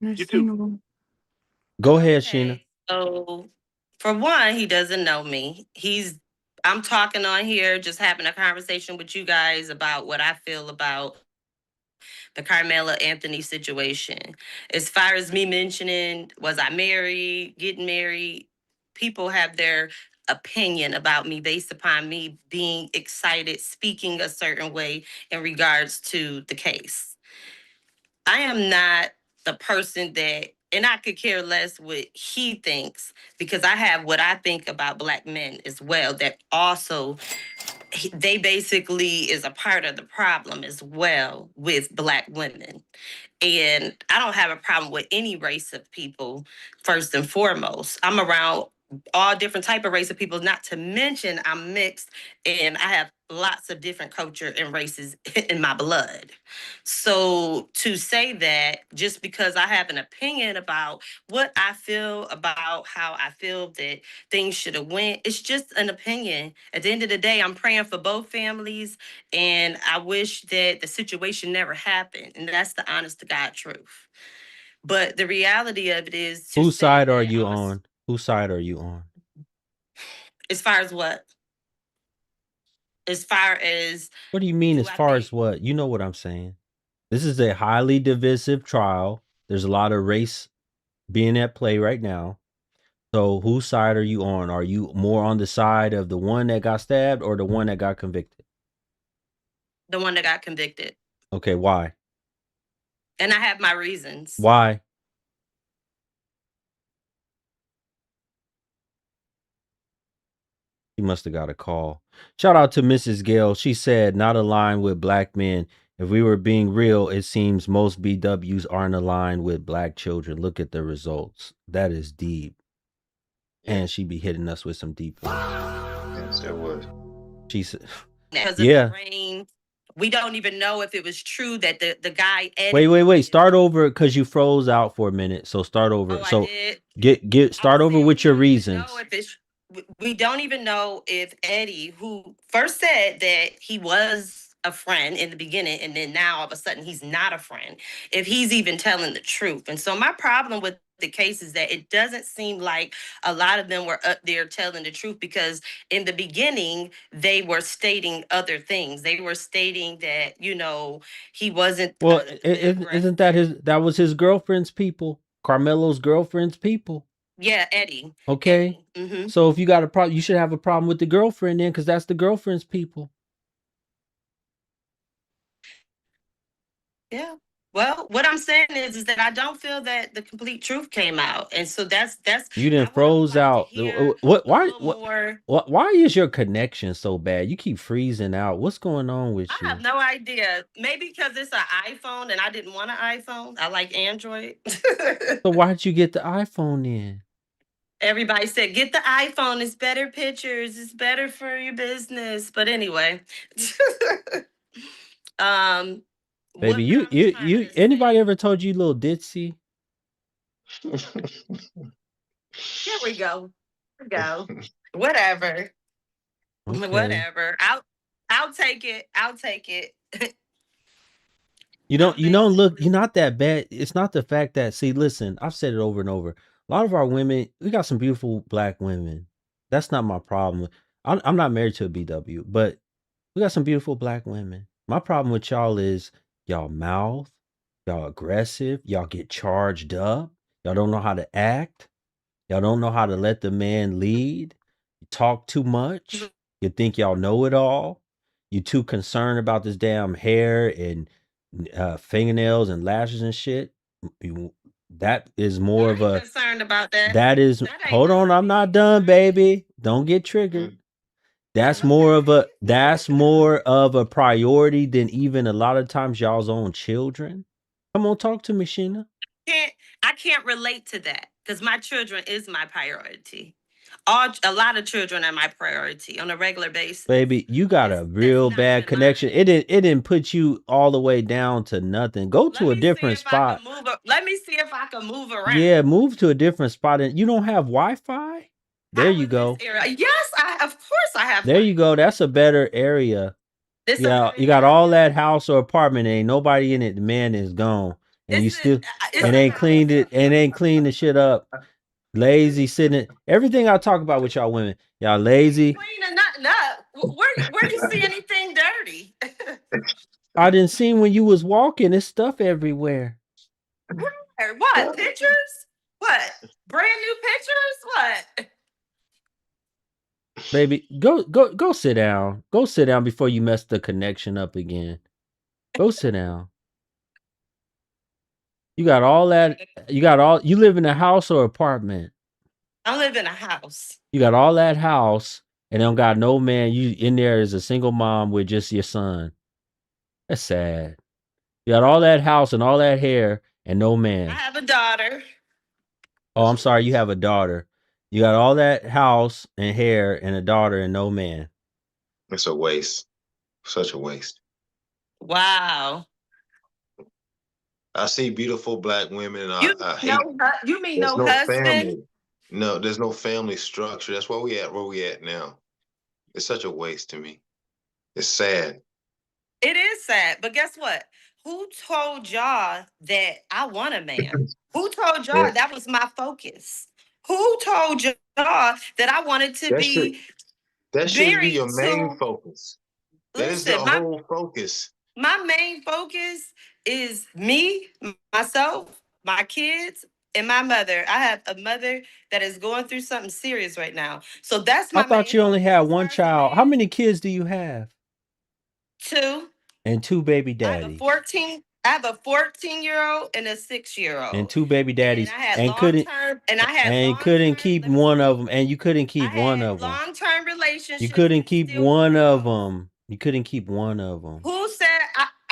You too. Go ahead, Sheena. So, for one, he doesn't know me. I'm talking on here, just having a conversation with you guys about what I feel about the Karmelo Anthony situation. As far as me mentioning, was I married, getting married, people have their opinion about me based upon me being excited, speaking a certain way in regards to the case. I am not the person that, and I could care less what he thinks because I have what I think about Black men as well that also they basically is a part of the problem as well with Black women. And I don't have a problem with any race of people, first and foremost. I'm around all different type of race of people, not to mention I'm mixed and I have lots of different culture and races in my blood. So to say that just because I have an opinion about what I feel about how I feel that things should have went, it's just an opinion. At the end of the day, I'm praying for both families and I wish that the situation never happened. And that's the honest to God truth. But the reality of it is, whose side are you on? Whose side are you on? As far as what? As far as what do you mean as far as what? You know what I'm saying. This is a highly divisive trial. There's a lot of race being at play right now. So whose side are you on? Are you more on the side of the one that got stabbed or the one that got convicted? The one that got convicted. Okay, why? And I have my reasons. Why? He must have got a call. Shout out to Mrs. Gale. She said, not aligned with Black men. If we were being real, it seems most BWs aren't aligned with Black children. Look at the results. That is deep. And she be hitting us with some deep ones. Yes, that was. She said, because of the rain, we don't even know if it was true that the guy Eddie. Wait. Start over because you froze out for a minute. So start over. I did. Start over with your reasons. We don't even know if Eddie, who first said that he was a friend in the beginning, and then now all of a sudden he's not a friend, if he's even telling the truth. And so my problem with the case is that it doesn't seem like a lot of them were up there telling the truth, because in the beginning they were stating other things. They were stating that, you know, he wasn't. Well, isn't that was his girlfriend's people, Carmelo's girlfriend's people? Yeah, Eddie. Okay. Eddie. Mm-hmm. So if you got a problem, you should have a problem with the girlfriend then, because that's the girlfriend's people. Yeah. Well, what I'm saying is that I don't feel that the complete truth came out, and so that's you didn't froze out. Why is your connection so bad? You keep freezing out. What's going on with you? I have no idea. Maybe because it's an iPhone and I didn't want an iPhone. I like Android. So why'd you get the iPhone then? Everybody said, get the iPhone. It's better pictures. It's better for your business. But anyway. Baby, you anybody ever told you little ditzy? Here we go. Whatever. Okay. Whatever. I'll take it. You don't look, you're not that bad. It's not the fact that, see, listen, I've said it over and over. A lot of our women, we got some beautiful Black women. That's not my problem. I'm not married to a BW, but we got some beautiful Black women. My problem with y'all is y'all mouth, y'all aggressive, y'all get charged up, y'all don't know how to act, y'all don't know how to let the man lead, you talk too much, you think y'all know it all, you too concerned about this damn hair and fingernails and lashes and shit. That is more of a concerned about that. That is, hold on, I'm not done, baby. Don't get triggered. That's more of a priority than even a lot of times y'all's own children. Come on, talk to me, Sheena. I can't relate to that because my children is my priority. A lot of children are my priority on a regular basis. Baby, you got a real bad connection. It didn't put you all the way down to nothing. Go to a different spot. Let me see if I can move around. Yeah, move to a different spot. And you don't have Wi-Fi? There you go. Yes, of course I have. There you go. That's a better area. Yeah, you got all that house or apartment. Ain't nobody in it. The man is gone, and you still ain't cleaned the shit up. Lazy sitting. Everything I talk about with y'all women, y'all lazy. Cleaning nothing up. Where you see anything dirty? I didn't see when you was walking. There's stuff everywhere. What pictures? What brand new pictures? What? Baby, go sit down. Go sit down before you mess the connection up again. Go sit down. You got all that. You live in a house or apartment? I live in a house. You got all that house and don't got no man. You in there as a single mom with just your son. That's sad. You got all that house and all that hair and no man. I have a daughter. Oh, I'm sorry. You have a daughter. You got all that house and hair and a daughter and no man. It's a waste. Such a waste. Wow. I see beautiful black women. And I hate. You mean there's no husband? Family. No, there's no family structure. That's where we at now. It's such a waste to me. It's sad. It is sad, but guess what? Who told y'all that I want a man? Who told y'all that was my focus? Who told y'all that I wanted to be? That should be your main focus. That is the whole focus. My main focus is me, myself, my kids, and my mother. I have a mother that is going through something serious right now. So that's my I thought you only had one child. How many kids do you have? 2. And 2 baby daddies. I have a 14-year-old and a 6-year-old. And 2 baby daddies. And couldn't keep one of them. And you couldn't keep one of them. Long-term relationships. You couldn't keep one of them. You couldn't keep one of them. Who said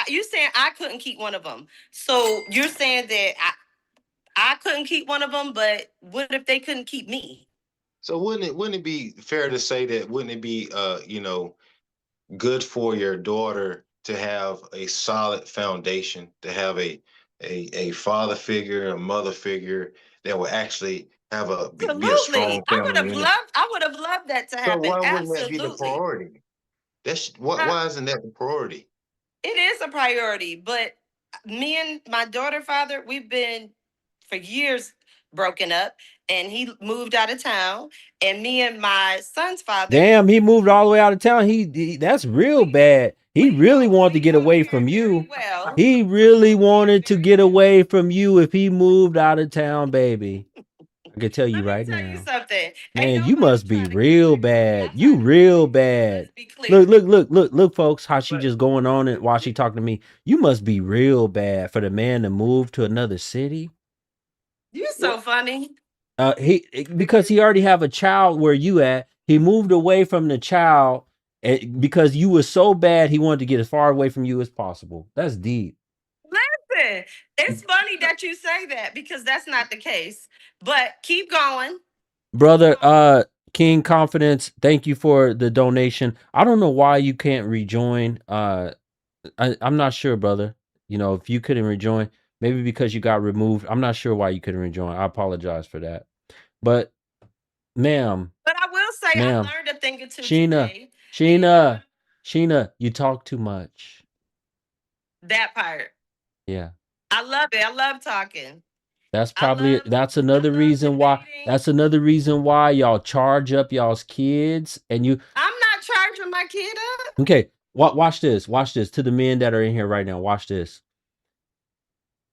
you saying I couldn't keep one of them? So you're saying that I couldn't keep one of them, but what if they couldn't keep me? So wouldn't it be fair to say that wouldn't it be good for your daughter to have a solid foundation, to have a father figure, a mother figure that will actually have be a strong family? I would have loved that to happen. So why wouldn't that be the priority? Why isn't that the priority? It is a priority, but me and my daughter father, we've been for years broken up, and he moved out of town, and me and my son's father. Damn, he moved all the way out of town. He that's real bad. He really wanted to get away from you. Well. He really wanted to get away from you if he moved out of town, baby. I can tell you right now. You something. Man, you must be real bad. You real bad. Look, folks, how she just going on it while she talking to me. You must be real bad for the man to move to another city. You're so funny. Because he already have a child where you at. He moved away from the child because you were so bad he wanted to get as far away from you as possible. That's deep. Listen, it's funny that you say that because that's not the case. But keep going. Brother, King Confidence, thank you for the donation. I don't know why you can't rejoin. I'm not sure, brother. You know, if you couldn't rejoin, maybe because you got removed. I'm not sure why you couldn't rejoin. I apologize for that. But, ma'am. But I will say I learned a thing or two today. Sheena, you talk too much. That part. Yeah. I love it. I love talking. That's another reason why y'all charge up y'all's kids and you. I'm not charging my kid up. Okay, watch this to the men that are in here right now. Watch this.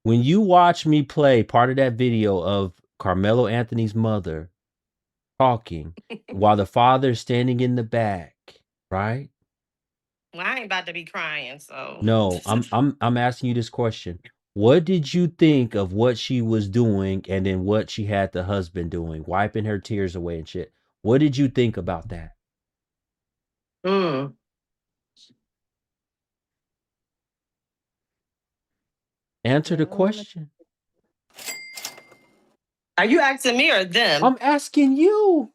When you watch me play part of that video of Karmelo Anthony's mother talking while the father's standing in the back, right? Well, I ain't about to be crying, so. No, I'm asking you this question. What did you think of what she was doing and then what she had the husband doing, wiping her tears away and shit? What did you think about that? Mm. Answer the question. Are you asking me or them? I'm asking you.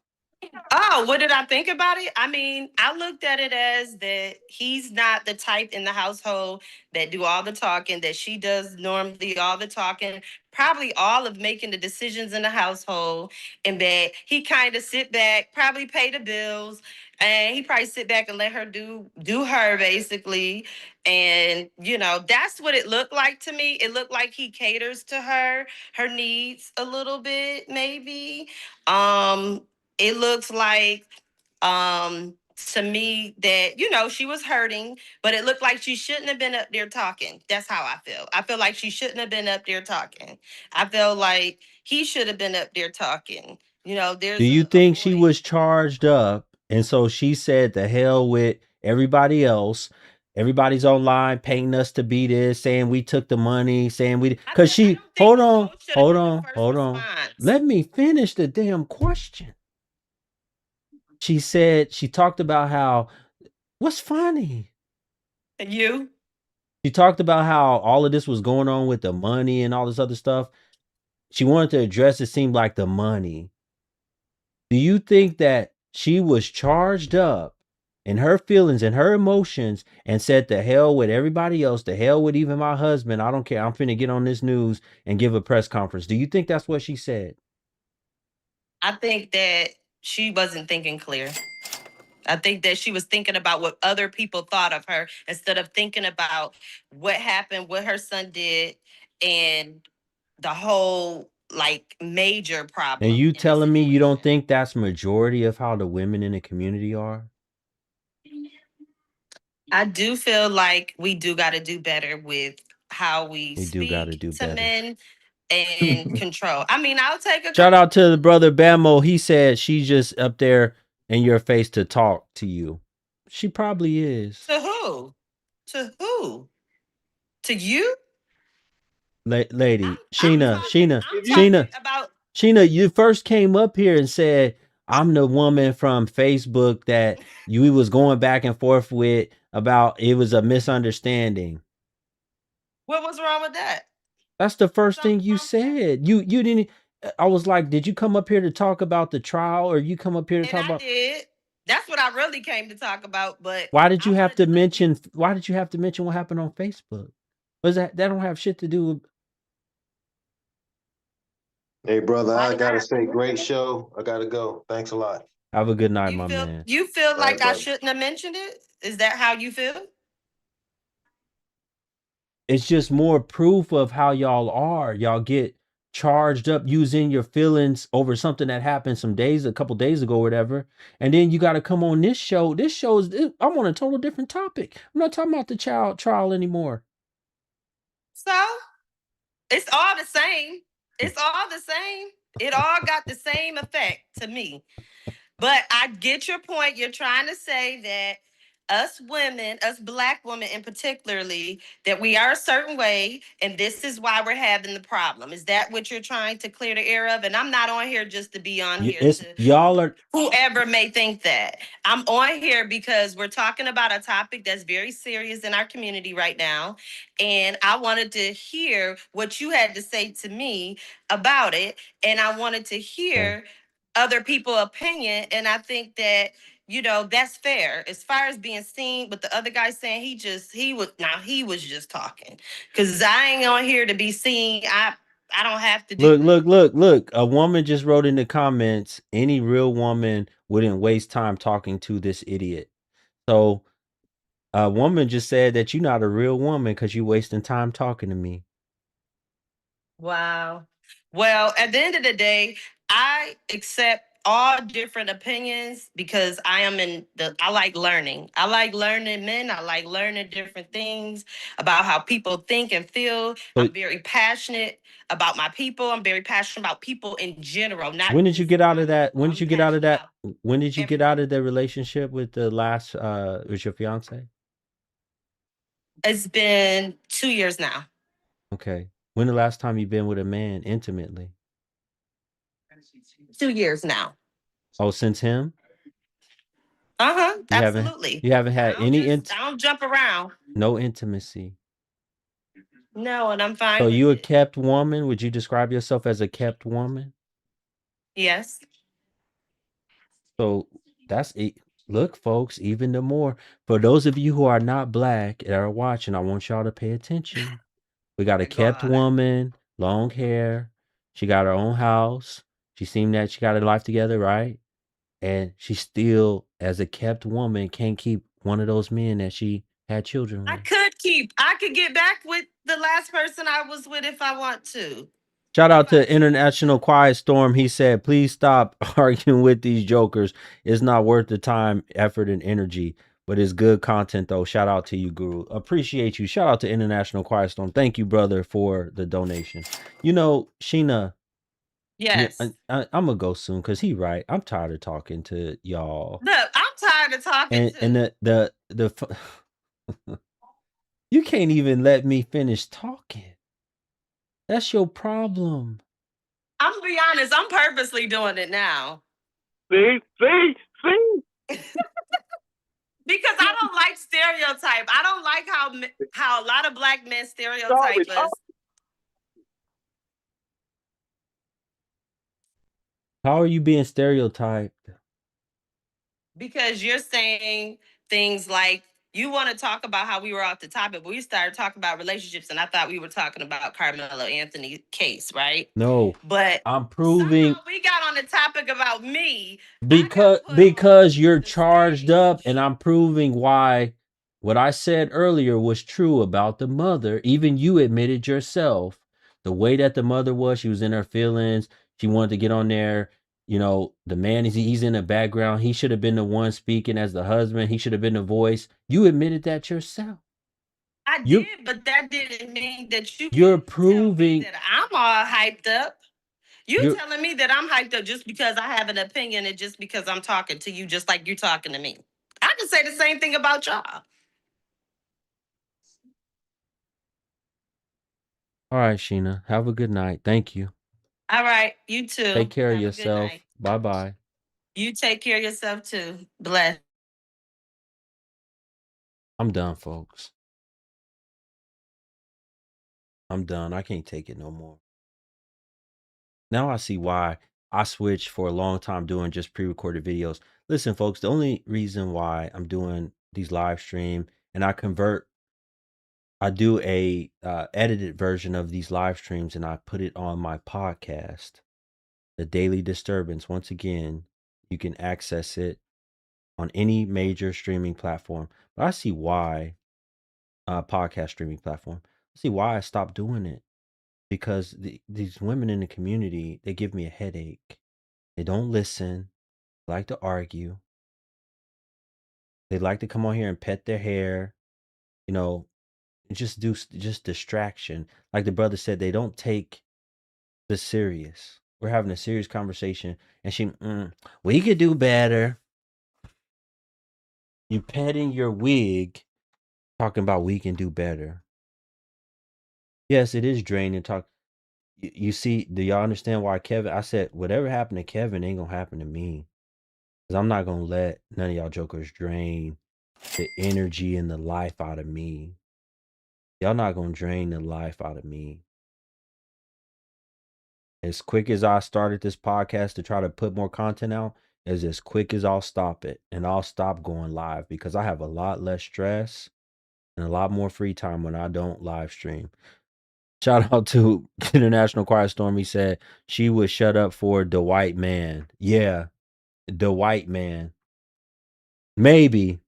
Oh, what did I think about it? I mean, I looked at it as that he's not the type in the household that do all the talking, that she does normally all the talking, probably all of making the decisions in the household, and that he kind of sit back, probably pay the bills, and he probably sit back and let her do her basically. And that's what it looked like to me. It looked like he caters to her needs a little bit, maybe. It looks like to me that she was hurting, but it looked like she shouldn't have been up there talking. That's how I feel. I feel like she shouldn't have been up there talking. I feel like he should have been up there talking. Do There's you a think she boy. was charged up and so she said the hell with everybody else? Everybody's online painting us to be this, saying we took the money, saying we because I she don't think Mo should have hold been on, the first hold on. response. Let me finish the damn question. She said she talked about how what's funny? And you? She talked about how all of this was going on with the money and all this other stuff. She wanted to address it seemed like the money. Do you think that she was charged up in her feelings and her emotions and said the hell with everybody else, the hell with even my husband, I don't care, I'm finna get on this news and give a press conference? Do you think that's what she said? I think that she wasn't thinking clear. I think that she was thinking about what other people thought of her instead of thinking about what happened, what her son did, and the whole major And problem you in the telling me you don't situation. think that's majority of how the women in the community are? I do feel like we do got to do better with how we We do got to speak do to better. men and control. I mean, I'll take a Shout out to the brother Bamo. He said she's just up there in your face to talk to you. She probably is. to who? To who? To you? Lady, I'm Sheena, talking. Sheena, I'm Sheena, talking about. Sheena, you first came up here and said, I'm the woman from Facebook that you was going back and forth with about it was a misunderstanding. What was wrong with that? That's the first thing Something you wrong with that? said. You didn't I was like, did you come up here to talk about the trial or you come up here to And talk I about did. That's what I really came to talk about. But why did I you have wanted to to let people. mention what happened on Facebook? Was that don't have shit to do with Hey, brother, Why I did gotta say, great show. I gotta go. Thanks a lot. have a good night, you my feel? man. You feel All right, like I brother. shouldn't have mentioned it? Is that how you feel? It's just more proof of how y'all are. Y'all get charged up using your feelings over something that happened a couple days ago, or whatever. And then you got to come on this show. This show is, I'm on a total different topic. I'm not talking about the child trial anymore. So it's all the same. It's all the same. It all got the same effect to me. But I get your point. You're trying to say that us women, us Black women in particularly, that we are a certain way, and this is why we're having the problem. Is that what you're trying to clear the air of? And I'm not on here just to be on here It's to y'all are whoever may think that. I'm on here because we're talking about a topic that's very serious in our community right now. And I wanted to hear what you had to say to me about it. And I wanted to okay. hear other people's opinion. And I think that, that's fair. As far as being seen, but the other guy saying he was just talking. Cause I ain't on here to be seen. I don't have to do Look, that. look, look, look. A woman just wrote in the comments, any real woman wouldn't waste time talking to this idiot. So a woman just said that you're not a real woman because you wasting time talking to me. Wow. Well, at the end of the day, I accept all different opinions because I like learning. I like learning men. I like learning different things about how people think and feel. So I'm very passionate about my people. I'm very passionate about people in general, not when did you just get out my of that? people. When did I'm you get out of passionate that? about When did you get out everybody. of the relationship with the last with your fiance? It's been 2 years now. Okay. When the last time you've been with a man intimately? 2 years now. Oh, since him? Absolutely. You haven't had any I don't jump around. no intimacy. No, and I'm So fine with you a it. kept woman? Would you describe yourself as a kept woman? Yes. So that's it. Look, folks, even the more for those of you who are not black that are watching, I want y'all to pay attention. We got a Thank kept God. woman, long hair. She got her own house. She seemed that she got her life together, right? And she still, as a kept woman, can't keep one of those men that she had children with. I could get back with the last person I was with if I want to. Shout out to International Quiet Storm. He said, please stop arguing with these jokers. It's not worth the time, effort, and energy. But it's good content, though. Shout out to you, Guru. Appreciate you. Shout out to International Quiet Storm. Thank you, brother, for the donation. You know, Sheena, Yes. I'm going to go soon because he right. I'm tired of talking to y'all. Look, I'm tired of talking And you can't even let me finish talking. That's your problem. I'm gonna be honest, I'm purposely doing it now. See? Because I don't like stereotype. I don't like how a lot of black men stereotype us. How are you being stereotyped? Because you're saying things like you want to talk about how we were off the topic, but we started talking about relationships, and I thought we were talking about Carmelo Anthony case, right? No, But I'm proving we got on the topic about me because you're charged up, and I'm proving why what I said earlier was true about the mother. Even you admitted yourself the way that the mother was. She was in her feelings. She wanted to get on there. You know, the man he's in the background. He should have been the one speaking as the husband. He should have been the voice. You admitted that yourself. I did, but that didn't mean that you're proving that I'm all hyped up. You're- Telling me that I'm hyped up just because I have an opinion and just because I'm talking to you, just like you're talking to me. I can say the same thing about y'all. All right, Sheena. Have a good night. Thank you. All right, you too. Take care of yourself. Bye bye. You take care of yourself too. Bless. I'm done, folks. I'm done. I can't take it no more. Now I see why I switched for a long time doing just pre-recorded videos. Listen, folks, the only reason why I'm doing these live stream and I do a edited version of these live streams and I put it on my podcast, The Daily Disturbance. Once again, you can access it on any major streaming platform. But I see why podcast streaming platform. I see why I stopped doing it. Because these women in the community, they give me a headache. They don't listen. They like to argue. They like to come on here and pet their hair, you know, and just distraction. Like the brother said, they don't take this serious. We're having a serious conversation, and we could do better. You petting your wig, talking about we can do better. Yes, it is draining. You see, do y'all understand why Kevin? I said, whatever happened to Kevin ain't gonna happen to me. Because I'm not gonna let none of y'all jokers drain the energy and the life out of me. Y'all not gonna drain the life out of me. As quick as I started this podcast to try to put more content out, is as quick as I'll stop it. And I'll stop going live because I have a lot less stress and a lot more free time when I don't live stream. Shout out to International Quiet Storm. He said she would shut up for the white man. Yeah, the white man. Maybe,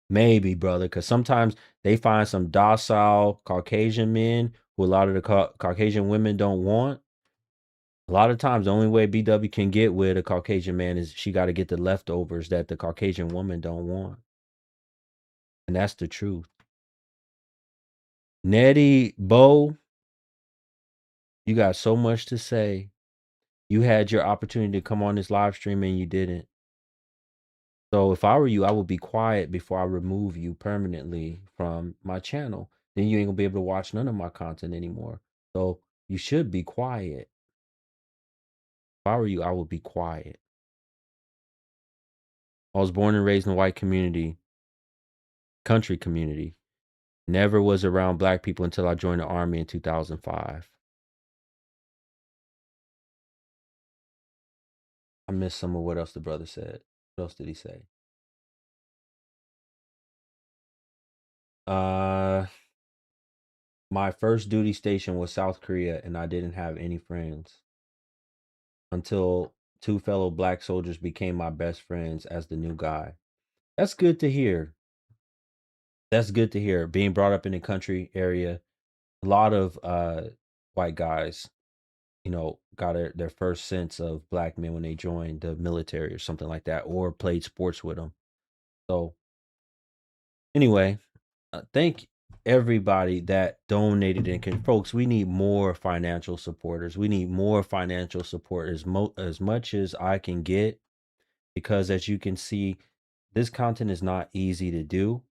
brother, because sometimes they find some docile Caucasian men who a lot of the Caucasian women don't want. A lot of times, the only way BW can get with a Caucasian man is she got to get the leftovers that the Caucasian woman don't want. And that's the truth. Nettie Bo, you got so much to say. You had your opportunity to come on this live stream and you didn't. So if I were you, I would be quiet before I remove you permanently from my channel. Then you ain't gonna be able to watch none of my content anymore. So you should be quiet. If I were you, I would be quiet. I was born and raised in a white country community. Never was around black people until I joined the Army in 2005. I missed some of what else the brother said. What else did he say? My first duty station was South Korea, and I didn't have any friends until 2 fellow black soldiers became my best friends as the new guy. That's good to hear. That's good to hear. Being brought up in a country area, a lot of white guys, got their first sense of black men when they joined the military or something like that, or played sports with them. So anyway, thank everybody that donated and folks, we need more financial supporters. We need more financial support as much as I can get, because as you can see, this content is not easy to do.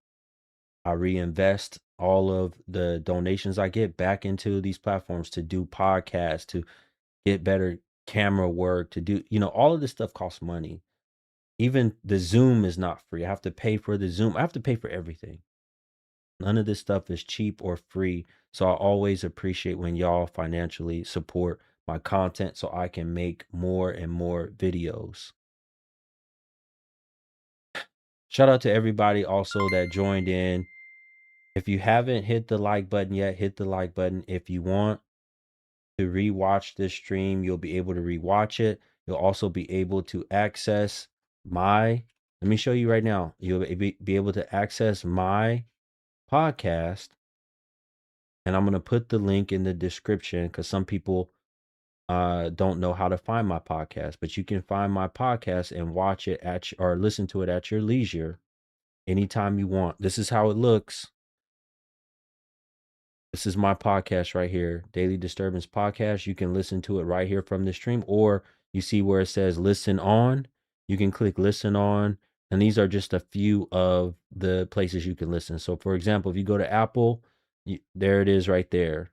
I reinvest all of the donations I get back into these platforms to do podcasts, to get better camera work, to do, all of this stuff costs money. Even the Zoom is not free. I have to pay for the Zoom. I have to pay for everything. None of this stuff is cheap or free. So I always appreciate when y'all financially support my content so I can make more and more videos. Shout out to everybody also that joined in. If you haven't hit the like button yet, hit the like button. If you want to rewatch this stream, you'll be able to rewatch it. You'll also be able to access let me show you right now. You'll be able to access my podcast. And I'm going to put the link in the description because some people don't know how to find my podcast. But you can find my podcast and watch it or listen to it at your leisure anytime you want. This is how it looks. This is my podcast right here, Daily Disturbance Podcast. You can listen to it right here from the stream, or you see where it says listen on. You can click listen on. And these are just a few of the places you can listen. So, for example, if you go to Apple, there it is right there.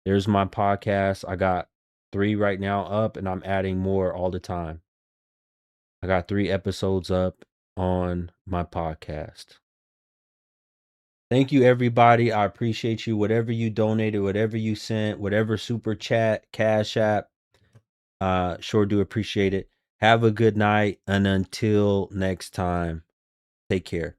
There's my podcast. I got 3 right now up, and I'm adding more all the time. I got 3 episodes up on my podcast. Thank you, everybody. I appreciate you. Whatever you donated, whatever you sent, whatever super chat, cash app, sure do appreciate it. Have a good night, and until next time, take care.